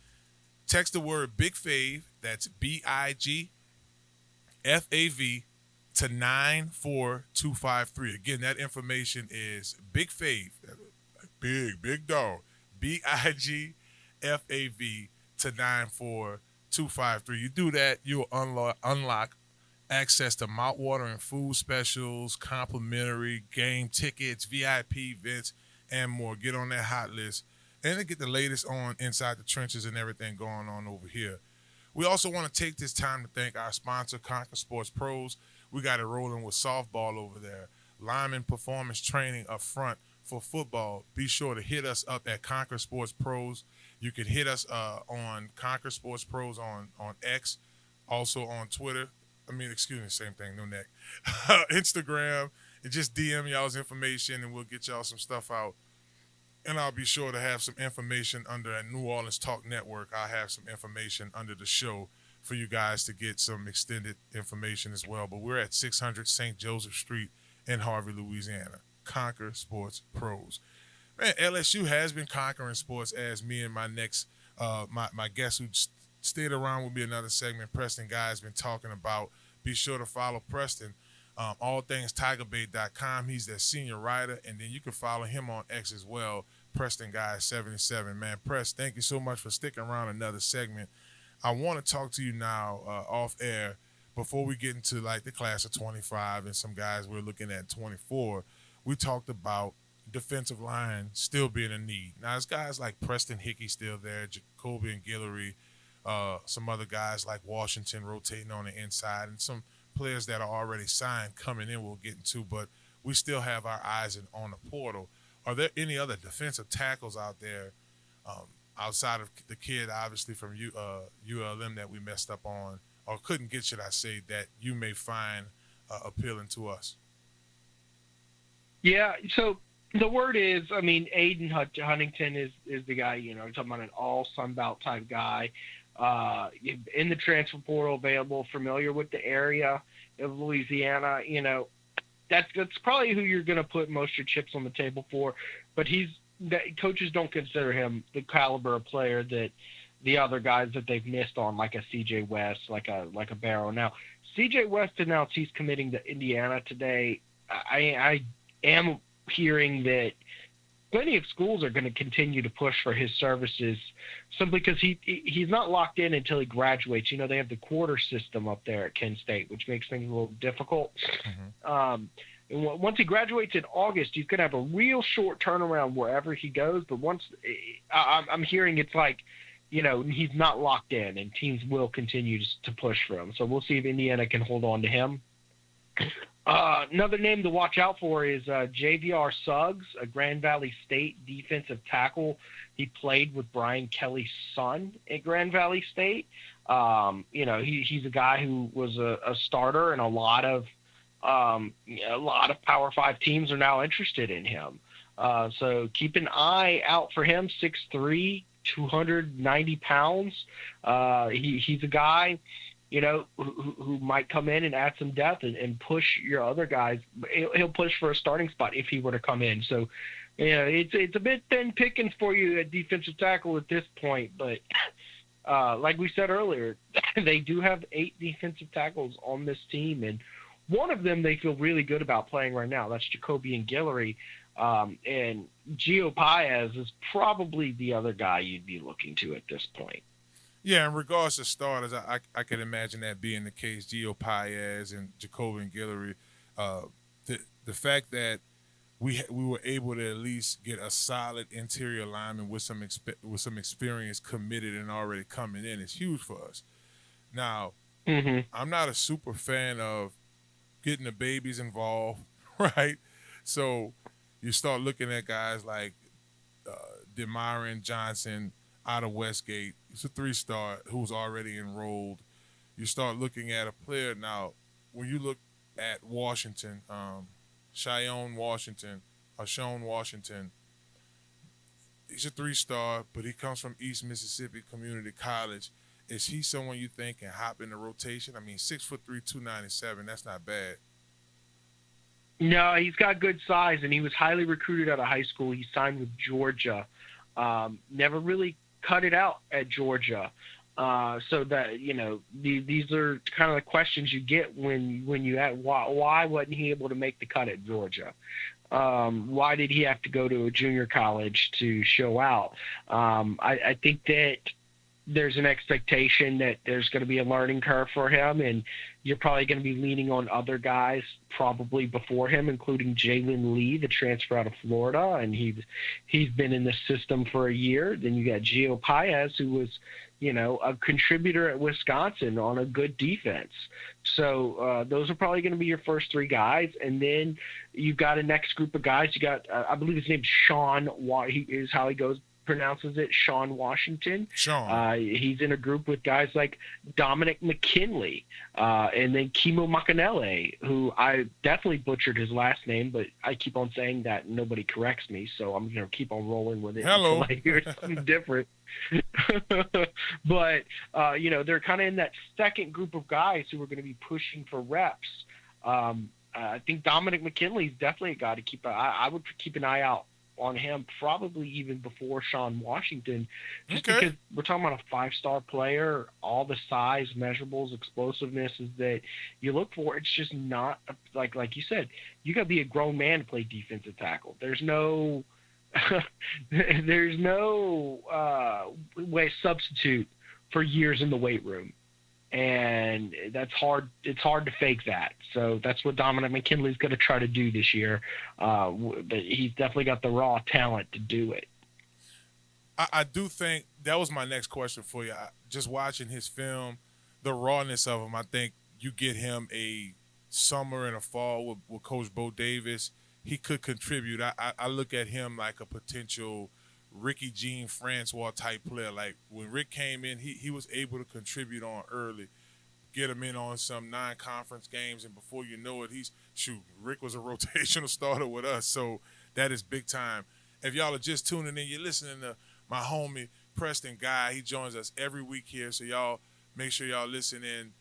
Text the word Big Fave, that's BIGFAV, to 94253. Again, that information is Big Fave, big dog, BIGFAV to 94253. You do that, you'll unlock access to mouthwatering food specials, complimentary game tickets, VIP events, and more. Get on that hot list and to get the latest on Inside the Trenches and everything going on over here. We also want to take this time to thank our sponsor, Conquer Sports Pros. We got it rolling with softball over there, lineman performance training up front for football, be sure to hit us up at Conquer Sports Pros. You can hit us on Conquer Sports Pros on X, also on Twitter. Same thing, no neck. Instagram, and just DM y'all's information, and we'll get y'all some stuff out. And I'll be sure to have some information under a New Orleans Talk Network. I'll have some information under the show for you guys to get some extended information as well. But we're at 600 St. Joseph Street in Harvey, Louisiana. Conquer Sports Pros. Man, LSU has been conquering sports, as me and my next my guest who stayed around with me another segment, Preston Guy, has been talking about. Be sure to follow Preston. allthingstigerbait.com. He's their senior writer, and then you can follow him on X as well, Preston Guy 77. Man, Press, thank you so much for sticking around another segment. I want to talk to you now off air before we get into like the class of 25 and some guys we're looking at 24. We talked about defensive line still being a need. Now, there's guys like Preston Hickey still there, Jacoby and Guillory, some other guys like Washington rotating on the inside, and some players that are already signed coming in we'll get into, but we still have our eyes on the portal. Are there any other defensive tackles out there outside of the kid, obviously, from ULM that we messed up on, or couldn't get, should I say, that you may find appealing to us? Yeah, so the word is, Aiden Huntington is the guy, you're talking about an all Sun Belt type guy, in the transfer portal, available, familiar with the area of Louisiana. That's probably who you're going to put most of your chips on the table for, but coaches don't consider him the caliber of player that the other guys that they've missed on, like a CJ West, like a Barrow. Now, CJ West announced he's committing to Indiana today. I am hearing that plenty of schools are going to continue to push for his services simply because he's not locked in until he graduates. They have the quarter system up there at Kent State, which makes things a little difficult. Mm-hmm. And once he graduates in August, he's going to have a real short turnaround wherever he goes. But once I'm hearing it's like, he's not locked in, and teams will continue to push for him. So we'll see if Indiana can hold on to him. Another name to watch out for is JVR Suggs, a Grand Valley State defensive tackle. He played with Brian Kelly's son at Grand Valley State. He's a guy who was a starter, and a lot of Power 5 teams are now interested in him. So keep an eye out for him. 6'3", 290 pounds. He's a guy, who might come in and add some depth and push your other guys. He'll push for a starting spot if he were to come in. So, it's a bit thin pickings for you at defensive tackle at this point. But like we said earlier, they do have 8 defensive tackles on this team, and one of them they feel really good about playing right now. That's Jacoby and Guillory. And Gio Paez is probably the other guy you'd be looking to at this point. Yeah, in regards to starters, I can imagine that being the case. Gio Paez and Jacoby and Guillory. The fact that we were able to at least get a solid interior lineman with some experience committed and already coming in is huge for us. Now, mm-hmm. I'm not a super fan of getting the babies involved, right? So you start looking at guys like Demarion Johnson out of Westgate. He's a 3-star who's already enrolled. You start looking at a player now. When you look at Washington, Shawn Washington, he's a 3-star, but he comes from East Mississippi Community College. Is he someone you think can hop in the rotation? 6'3", 297, that's not bad. No, he's got good size, and he was highly recruited out of high school. He signed with Georgia. Never really cut it out at Georgia. So that, these are kind of the questions you get when you ask, why wasn't he able to make the cut at Georgia? Why did he have to go to a junior college to show out? I think that there's an expectation that there's going to be a learning curve for him, and you're probably going to be leaning on other guys probably before him, including Jalen Lee, the transfer out of Florida, and he's been in the system for a year. Then you got Gio Paez, who was, a contributor at Wisconsin on a good defense. So those are probably going to be your first three guys, and then you've got a next group of guys. You got, I believe his name's Sean. He is how he pronounces it, Sean Washington. He's in a group with guys like Dominic McKinley, and then Kimo Makanele, who I definitely butchered his last name, but I keep on saying that and nobody corrects me, so I'm going to keep on rolling with it until I hear something different. But, they're kind of in that second group of guys who are going to be pushing for reps. I think Dominic McKinley is definitely a guy to keep. I would keep an eye out on him, probably even before Sean Washington, just because we're talking about a 5-star player. All the size, measurables, explosiveness is that you look for. It's just not like you said. You got to be a grown man to play defensive tackle. There's no way substitute for years in the weight room. And that's hard. It's hard to fake that. So that's what Dominic McKinley's going to try to do this year. But he's definitely got the raw talent to do it. I do think that was my next question for you. Just watching his film, the rawness of him, I think you get him a summer and a fall with Coach Bo Davis. He could contribute. I look at him like a potential Ricky Jean Francois type player. Like when Rick came in, he was able to contribute on early, get him in on some non-conference games, and before you know it, Rick was a rotational starter with us. So that is big time. If y'all are just tuning in, you're listening to my homie Preston Guy. He joins us every week here, so y'all make sure y'all listen in.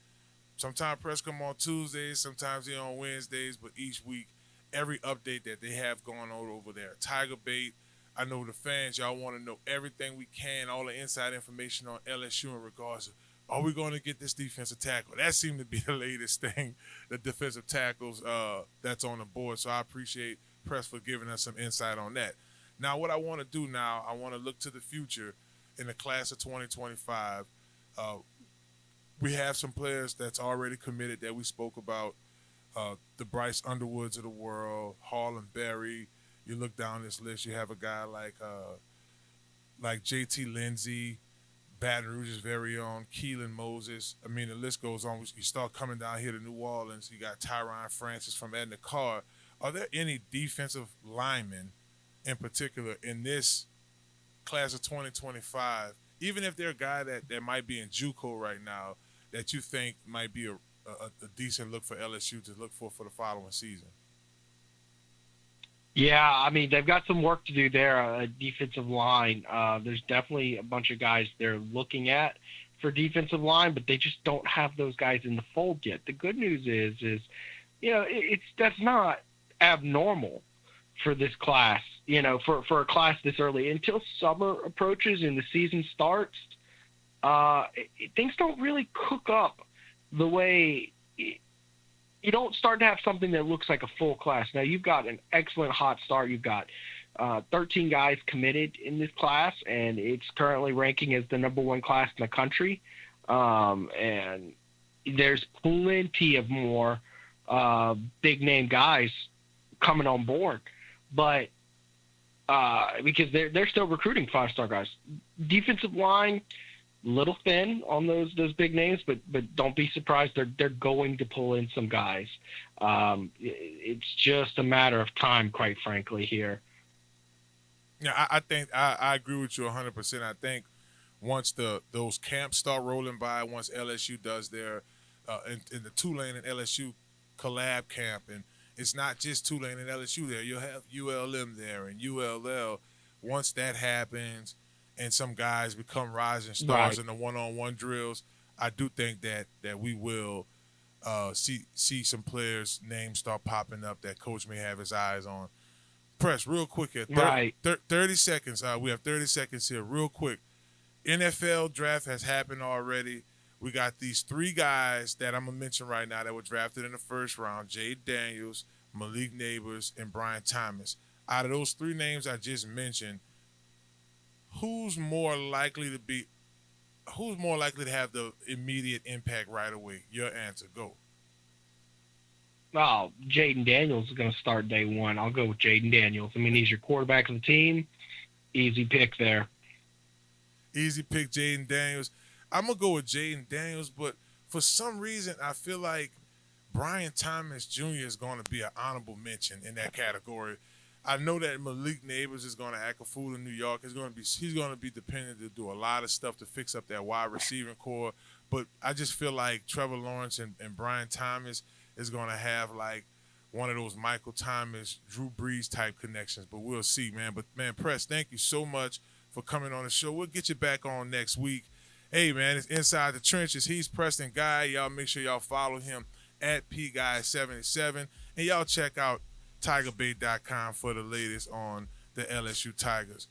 Sometimes Press come on Tuesdays, sometimes he on Wednesdays, but each week, every update that they have going on over there. Tiger Bait. I know the fans, y'all want to know everything we can, all the inside information on LSU in regards to, are we going to get this defensive tackle? That seemed to be the latest thing, the defensive tackles that's on the board. So I appreciate Press for giving us some insight on that. Now, what I want to do now, I want to look to the future in the class of 2025. We have some players that's already committed that we spoke about, the Bryce Underwoods of the world, Harlan Berry. You look down this list, you have a guy like J.T. Lindsey, Baton Rouge's very own Keelan Moses. I mean, the list goes on. You start coming down here to New Orleans, you got Tyron Francis from Edna Carr. Are there any defensive linemen in particular in this class of 2025, even if they're a guy that might be in JUCO right now, that you think might be a decent look for LSU to look for the following season? Yeah, I mean, they've got some work to do there, defensive line. There's definitely a bunch of guys they're looking at for defensive line, but they just don't have those guys in the fold yet. The good news is that's not abnormal for this class, for a class this early. Until summer approaches and the season starts, things don't really cook up the way you don't start to have something that looks like a full class. Now, you've got an excellent hot start. You've got 13 guys committed in this class, and it's currently ranking as the number one class in the country. And there's plenty of more big-name guys coming on board. But because they're still recruiting 5-star guys. Defensive line, little thin on those big names, but don't be surprised. They're going to pull in some guys. It's just a matter of time, quite frankly, here. Yeah, I think I agree with you 100%. I think once those camps start rolling by, once LSU does their in the Tulane and LSU collab camp, and it's not just Tulane and LSU there. You'll have ULM there and ULL. Once that happens, and some guys become rising stars in the one-on-one drills, I do think that we will see some players' names start popping up that Coach may have his eyes on. Press, real quick here. 30 seconds. We have 30 seconds here. Real quick. NFL draft has happened already. We got these 3 guys that I'm going to mention right now that were drafted in the first round: Jade Daniels, Malik Neighbors, and Brian Thomas. Out of those 3 names I just mentioned, who's more likely to be who's more likely to have the immediate impact right away? Your answer. Go. Oh, Jaden Daniels is going to start day one. I'll go with Jaden Daniels. I mean, he's your quarterback of the team. Easy pick there. Easy pick, Jaden Daniels. I'm going to go with Jaden Daniels, but for some reason, I feel like Brian Thomas Jr. is going to be an honorable mention in that category. I know that Malik Neighbors is going to act a fool in New York. He's going to be dependent to do a lot of stuff to fix up that wide receiving core. But I just feel like Trevor Lawrence and Brian Thomas is going to have like one of those Michael Thomas, Drew Brees type connections. But we'll see, man. But, man, Press, thank you so much for coming on the show. We'll get you back on next week. Hey, man, it's Inside the Trenches. He's Preston Guy. Y'all make sure y'all follow him at PGuy77. And y'all check out TigerBait.com for the latest on the LSU Tigers.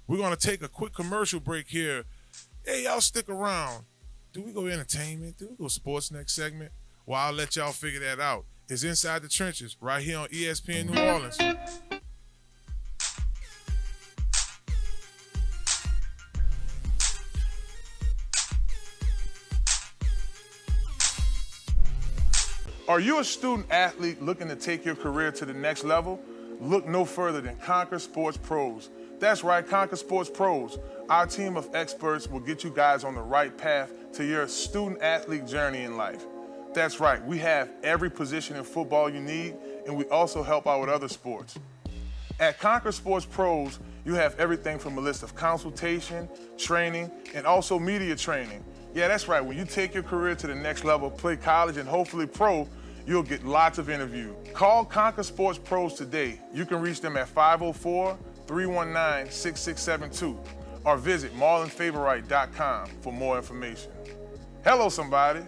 We're going to take a quick commercial break here. Hey, y'all stick around. Do we go entertainment? Do we go sports next segment? Well, I'll let y'all figure that out. It's Inside the Trenches right here on ESPN New Orleans. Are you a student athlete looking to take your career to the next level? Look no further than Conquer Sports Pros. That's right, Conquer Sports Pros. Our team of experts will get you guys on the right path to your student athlete journey in life. That's right, we have every position in football you need, and we also help out with other sports. At Conquer Sports Pros, you have everything from a list of consultation, training, and also media training. Yeah, that's right. When you take your career to the next level, play college and hopefully pro, you'll get lots of interviews. Call Conquer Sports Pros today. You can reach them at 504-319-6672 or visit marlonfavorite.com for more information. Hello, somebody.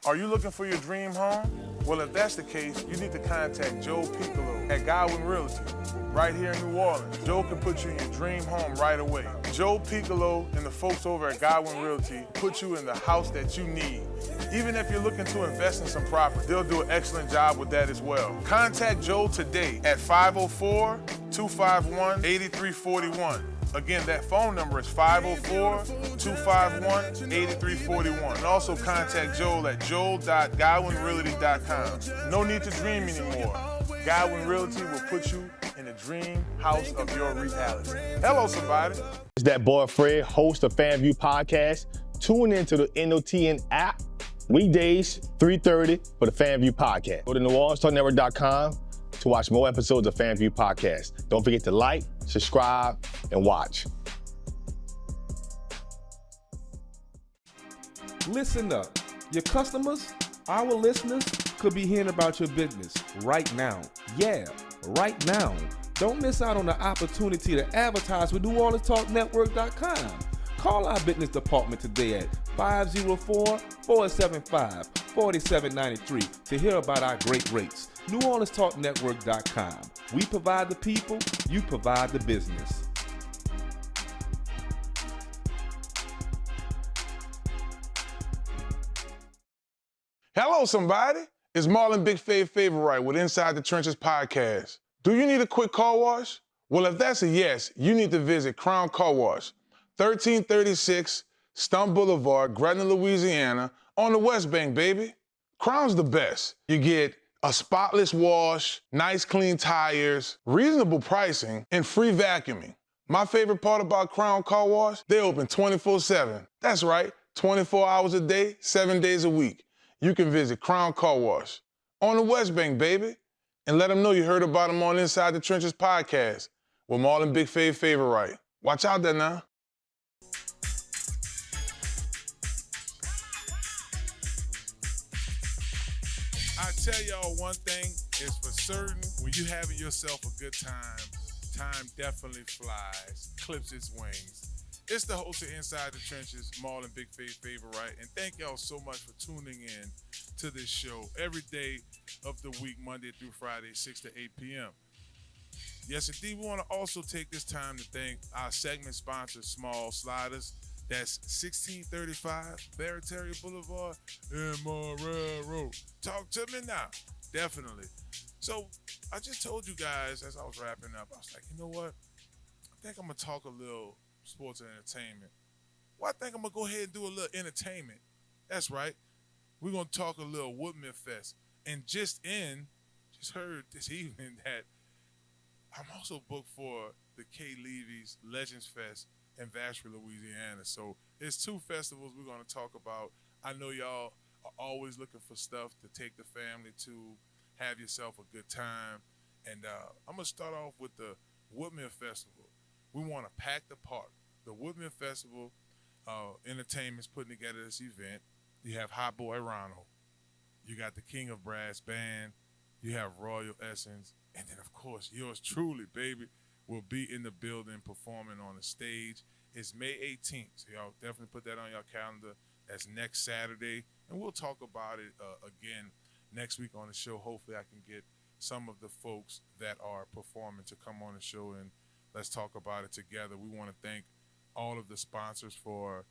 Are you looking for your dream home? Well, if that's the case, you need to contact Joe Picolo at Godwin Realty, right here in New Orleans. Joe can put you in your dream home right away. Joe Picolo and the folks over at Godwin Realty put you in the house that you need. Even if you're looking to invest in some property, they'll do an excellent job with that as well. Contact Joe today at 504-251-8341. Again, that phone number is 504-251-8341. And also contact Joel at joel.godwinrealty.com. No need to dream anymore. Godwin Realty will put you in the dream house of your reality. Hello, somebody. It's that boy Fred, host of FanView Podcast. Tune into the NOTN app weekdays, 3:30 for the FanView Podcast. Go to NewOrleansTalkNetwork.com to watch more episodes of FanView Podcast. Don't forget to like, subscribe, and watch. Listen up. Your customers, our listeners, could be hearing about your business right now. Yeah, right now. Don't miss out on the opportunity to advertise with NewOrleansTalkNetwork.com. Call our business department today at 504-475-4793 to hear about our great rates. NewOrleansTalkNetwork.com. We provide the people, you provide the business. Hello, somebody. It's Marlon Favorite with Inside the Trenches Podcast. Do you need a quick car wash? Well, if that's a yes, you need to visit Crown Car Wash, 1336 Stump Boulevard, Gretna, Louisiana, on the West Bank, baby. Crown's the best. You get a spotless wash, nice clean tires, reasonable pricing, and free vacuuming. My favorite part about Crown Car Wash, they open 24/7. That's right, 24 hours a day, 7 days a week. You can visit Crown Car Wash on the West Bank, baby, and let them know you heard about them on Inside the Trenches Podcast with Marlon Favorite. Watch out there now. I tell y'all one thing is for certain, when you having yourself a good time, time definitely flies, clips its wings. It's the host of Inside the Trenches, Marlon Favorite, and thank y'all so much for tuning in to this show every day of the week, Monday through Friday, 6 to 8 p.m. Yes, indeed, we want to also take this time to thank our segment sponsor, Small Sliders. That's 1635 Barataria Boulevard, Amarillo. Talk to me now. Definitely. So I just told you guys as I was wrapping up, I was like, you know what? I think I'm going to talk a little sports and entertainment. Well, I think I'm going to go ahead and do a little entertainment. That's right. We're going to talk a little Woodman Fest. And just heard this evening that I'm also booked for the K. Levy's Legends Fest in Vacherie, Louisiana. So it's 2 festivals we're going to talk about. I know y'all are always looking for stuff to take the family to, have yourself a good time. And I'm going to start off with the Woodman Festival. We want to pack the park. The Woodman Festival Entertainment's putting together this event. You have Hot Boy Ronald. You got the King of Brass Band. You have Royal Essence. And then, of course, yours truly, baby, will be in the building performing on the stage. It's May 18th. So y'all definitely put that on your calendar. That's next Saturday. And we'll talk about it again next week on the show. Hopefully I can get some of the folks that are performing to come on the show and let's talk about it together. We want to thank all of the sponsors for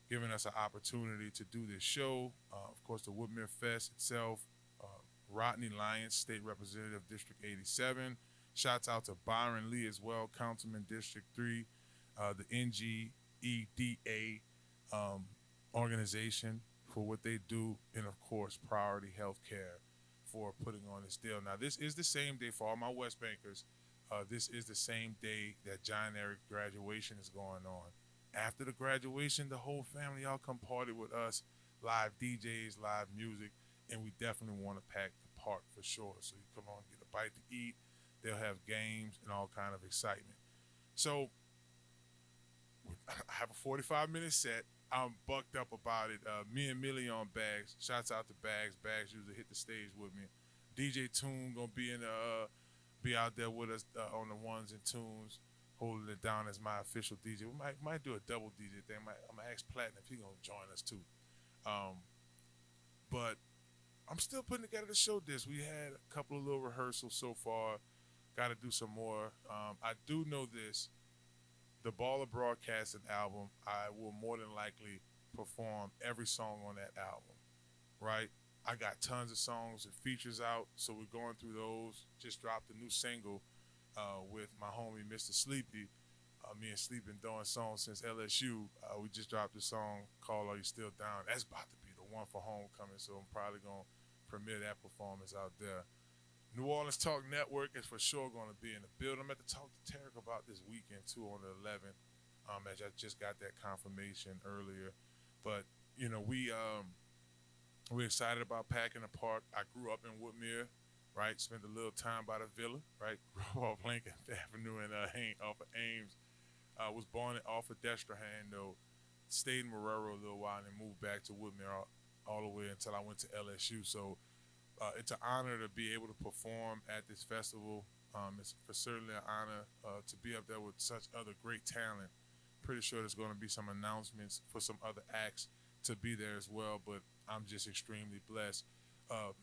giving us an opportunity to do this show. Of course, the Woodman Fest itself, Rodney Lyons, State Representative, District 87. Shouts out to Byron Lee as well, Councilman District 3, the NGEDA organization for what they do, and of course, Priority Healthcare for putting on this deal. Now, this is the same day for all my West Bankers. This is the same day that John Eric graduation is going on. After the graduation, the whole family, y'all come party with us, live DJs, live music, and we definitely want to pack the park for sure. So you come on, get a bite to eat. They'll have games and all kind of excitement. So I have a 45-minute set. I'm bucked up about it. Me and Millie on Bags. Shouts out to Bags. Bags usually hit the stage with me. DJ Toon gonna be be out there with us on the ones and tunes, holding it down as my official DJ. We might do a double DJ thing. I'm gonna ask Platinum if he gonna join us too. But I'm still putting together the show disc. We had a couple of little rehearsals so far. Got to do some more. I do know this. The Baller Broadcasting album, I will more than likely perform every song on that album, right? I got tons of songs and features out, so we're going through those. Just dropped a new single with my homie, Mr. Sleepy. Me and Sleep been doing songs since LSU. We just dropped a song called Are You Still Down? That's about to be the one for homecoming, so I'm probably going to premiere that performance out there. New Orleans Talk Network is for sure going to be in the building. I'm at to talk to Tarek about this weekend, too, on the 11th, as I just got that confirmation earlier. But, you know, we're excited about packing the park. I grew up in Woodmere, right? Spent a little time by the Villa, right? Grew up off Lincoln Avenue and off of Ames. Was born off of Destrehan, though. Stayed in Marrero a little while and then moved back to Woodmere all the way until I went to LSU. So it's an honor to be able to perform at this festival. It's certainly an honor to be up there with such other great talent. Pretty sure there's going to be some announcements for some other acts to be there as well, but I'm just extremely blessed.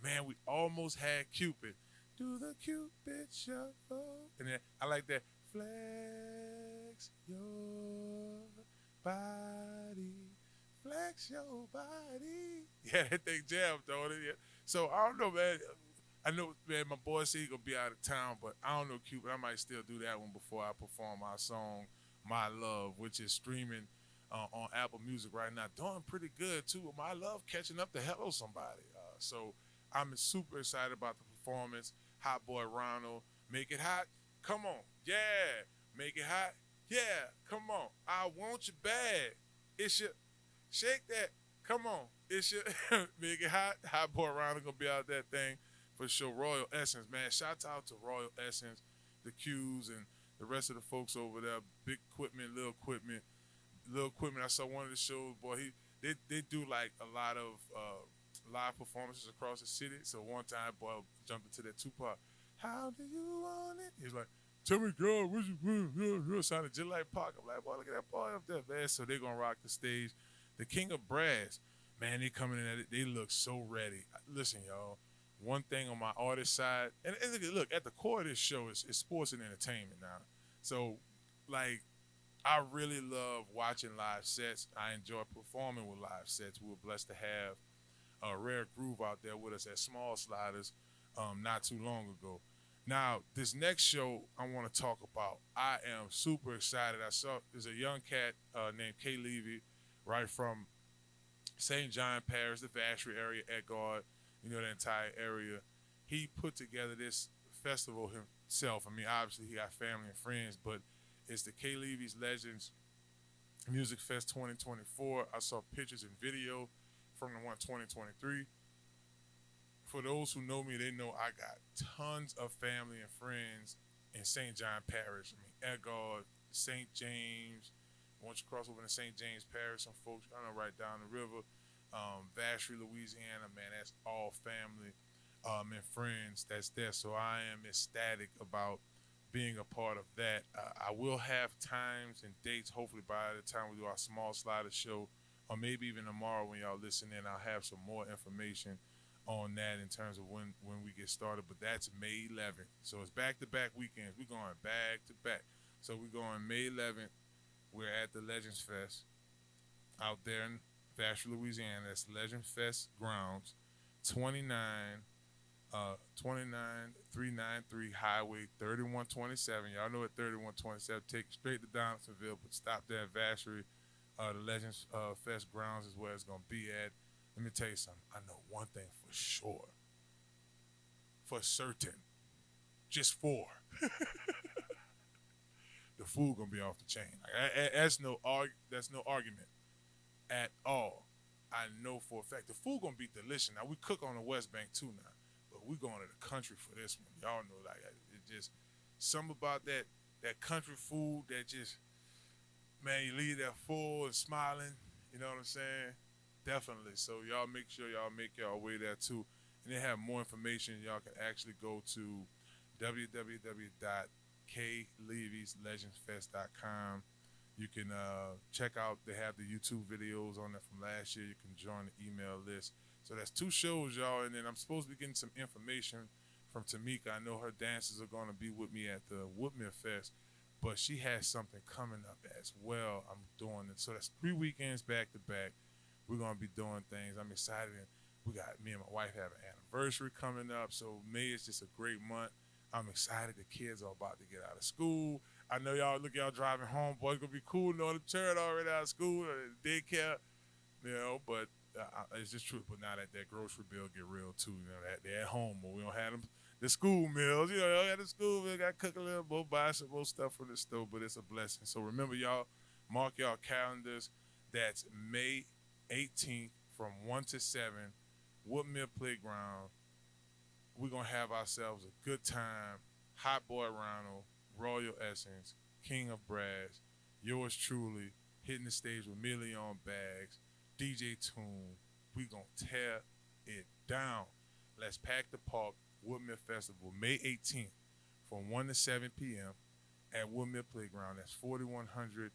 Man, we almost had Cupid. Do the Cupid shuffle. And then I like that. Flex your body. Flex your body. Yeah, that thing jammed, don't it? Yeah. So, I don't know, man. I know, man, my boy said he's going to be out of town, but I don't know Cupid. I might still do that one before I perform my song, My Love, which is streaming on Apple Music right now. Doing pretty good, too. With My Love catching up to Hello Somebody. So, I'm super excited about the performance. Hot Boy Ronald, Make It Hot. Come on. Yeah. Make it hot. Yeah. Come on. I want you bad. It's your... Shake that. Come on. It's your... Make it hot. Hot Boy Ronald going to be out that thing for sure. Royal Essence, man. Shouts out to Royal Essence, the Q's, and the rest of the folks over there. Big equipment, little equipment. Little equipment. I saw one of the shows, boy. They do like a lot of live performances across the city. So one time, boy, I jumped into that Tupac. How do you want it? He's like, tell me, girl, what you sounded just like Pac. I'm like, boy, look at that boy up there, man. So they're going to rock the stage. The King of Brass, man, they coming in at it. They look so ready. Listen, y'all, one thing on my artist side, and look, at the core of this show is sports and entertainment now. So, like, I really love watching live sets. I enjoy performing with live sets. We were blessed to have Rare Groove out there with us at Small Sliders not too long ago. Now, this next show I want to talk about, I am super excited. I saw there's a young cat named Kay Levy, right from St. John Parish, the Vacherie area, Edgard, the entire area. He put together this festival himself. I mean, obviously he got family and friends, but it's the Kay Levy's Legends Music Fest 2024. I saw pictures and video from the one 2023. For those who know me, they know I got tons of family and friends in St. John Parish. I mean, Edgard, St. James. Once you cross over to St. James Parish, some folks I know right down the river. Vacherie, Louisiana, man, that's all family and friends that's there. So I am ecstatic about being a part of that. I will have times and dates, hopefully by the time we do our small slider show, or maybe even tomorrow when y'all listen in, I'll have some more information on that in terms of when we get started. But that's May 11th. So it's back-to-back weekends. We're going back-to-back. So we're going May 11th. We're at the Legends Fest out there in Vacherie, Louisiana. That's Legends Fest grounds, 29393 Highway 3127. Y'all know at 3127. Take it straight to Donaldsonville, but stop there at Vacherie. The Legends Fest grounds is where it's going to be at. Let me tell you something. I know one thing for sure. For certain. Just for. The food going to be off the chain. That's no argument at all. I know for a fact. The food going to be delicious. Now, we cook on the West Bank too now. But we going to the country for this one. Y'all know, like, it just, something about that country food that just, man, you leave there full and smiling. You know what I'm saying? Definitely. So y'all make sure y'all make y'all way there too. And they have more information. Y'all can actually go to www.klevyslegendsfest.com. You can check out, they have the YouTube videos on there from last year. You can join the email list. So that's 2 shows, y'all. And then I'm supposed to be getting some information from Tamika. I know her dancers are going to be with me at the Woodmere Fest, but she has something coming up as well. I'm doing it. So that's 3 weekends back to back. We're going to be doing things. I'm excited. We got, me and my wife have an anniversary coming up. So May is just a great month. I'm excited. The kids are about to get out of school. I know y'all driving home. Boy, it's going to be cool knowing the children already out of school, daycare, but it's just true. But now that grocery bill get real too, that they're at home, but we don't have them. The school meals, y'all got the school meal, got to cook a little, go buy some more stuff from the store, but it's a blessing. So remember, y'all, mark y'all calendars. That's May 18th from 1 to 7, Woodmere Playground. We're going to have ourselves a good time. Hot Boy Ronald, Royal Essence, King of Brass, yours truly, hitting the stage with Million Bags, DJ Toon. We're going to tear it down. Let's pack the park. Woodmere Festival, May 18th from 1 to 7 p.m. at Woodmere Playground. That's 4100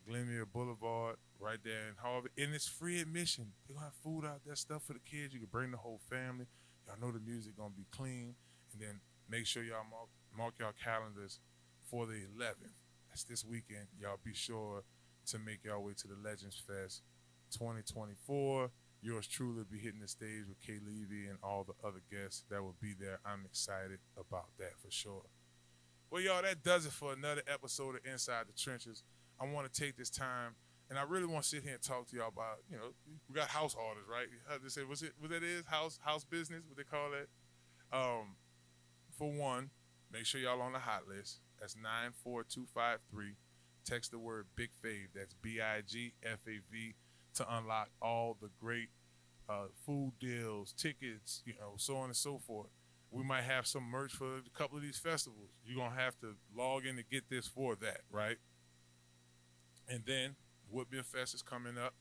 Glenmere Boulevard, right there in Harvard. And it's free admission. They're going to have food out there, stuff for the kids. You can bring the whole family. Y'all know the music going to be clean. And then make sure y'all mark y'all calendars for the 11th. That's this weekend. Y'all be sure to make y'all way to the Legends Fest 2024. Yours truly will be hitting the stage with Kay Levy and all the other guests that will be there. I'm excited about that for sure. Well, y'all, that does it for another episode of Inside the Trenches. I want to take this time, and I really want to sit here and talk to y'all about, we got house orders, right? How they say, what that is? House business, what they call that? For one, make sure y'all on the hot list. That's 94253. Text the word BIGFAV. That's BIGFAV to unlock all the great food deals, tickets, so on and so forth. We might have some merch for a couple of these festivals. You're going to have to log in to get this for that, right? And then Woodmere Fest is coming up.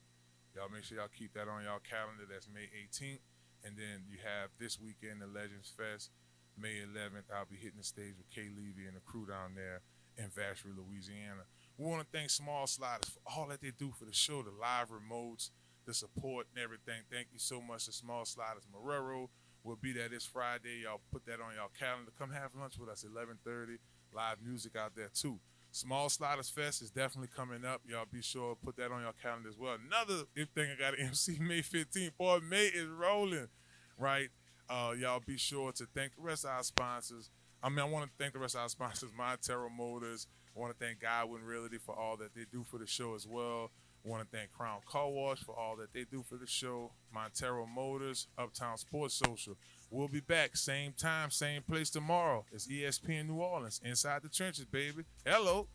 Y'all make sure y'all keep that on y'all calendar. That's May 18th. And then you have this weekend, the Legends Fest, May 11th. I'll be hitting the stage with Kay Levy and the crew down there in Vacherie, Louisiana. We want to thank Small Sliders for all that they do for the show, the live remotes, the support and everything. Thank you so much to Small Sliders Marrero. We'll be there this Friday. Y'all put that on y'all calendar. Come have lunch with us at 11:30. Live music out there too. Small Sliders Fest is definitely coming up. Y'all be sure to put that on your calendar as well. Another thing I got to MC May 15th. Boy, May is rolling, right? Y'all be sure to thank the rest of our sponsors. I want to thank the rest of our sponsors, Montero Motors. I want to thank Godwin Realty for all that they do for the show as well. I want to thank Crown Car Wash for all that they do for the show. Montero Motors, Uptown Sports Social. We'll be back same time, same place tomorrow. It's ESPN New Orleans, Inside the Trenches, baby. Hello.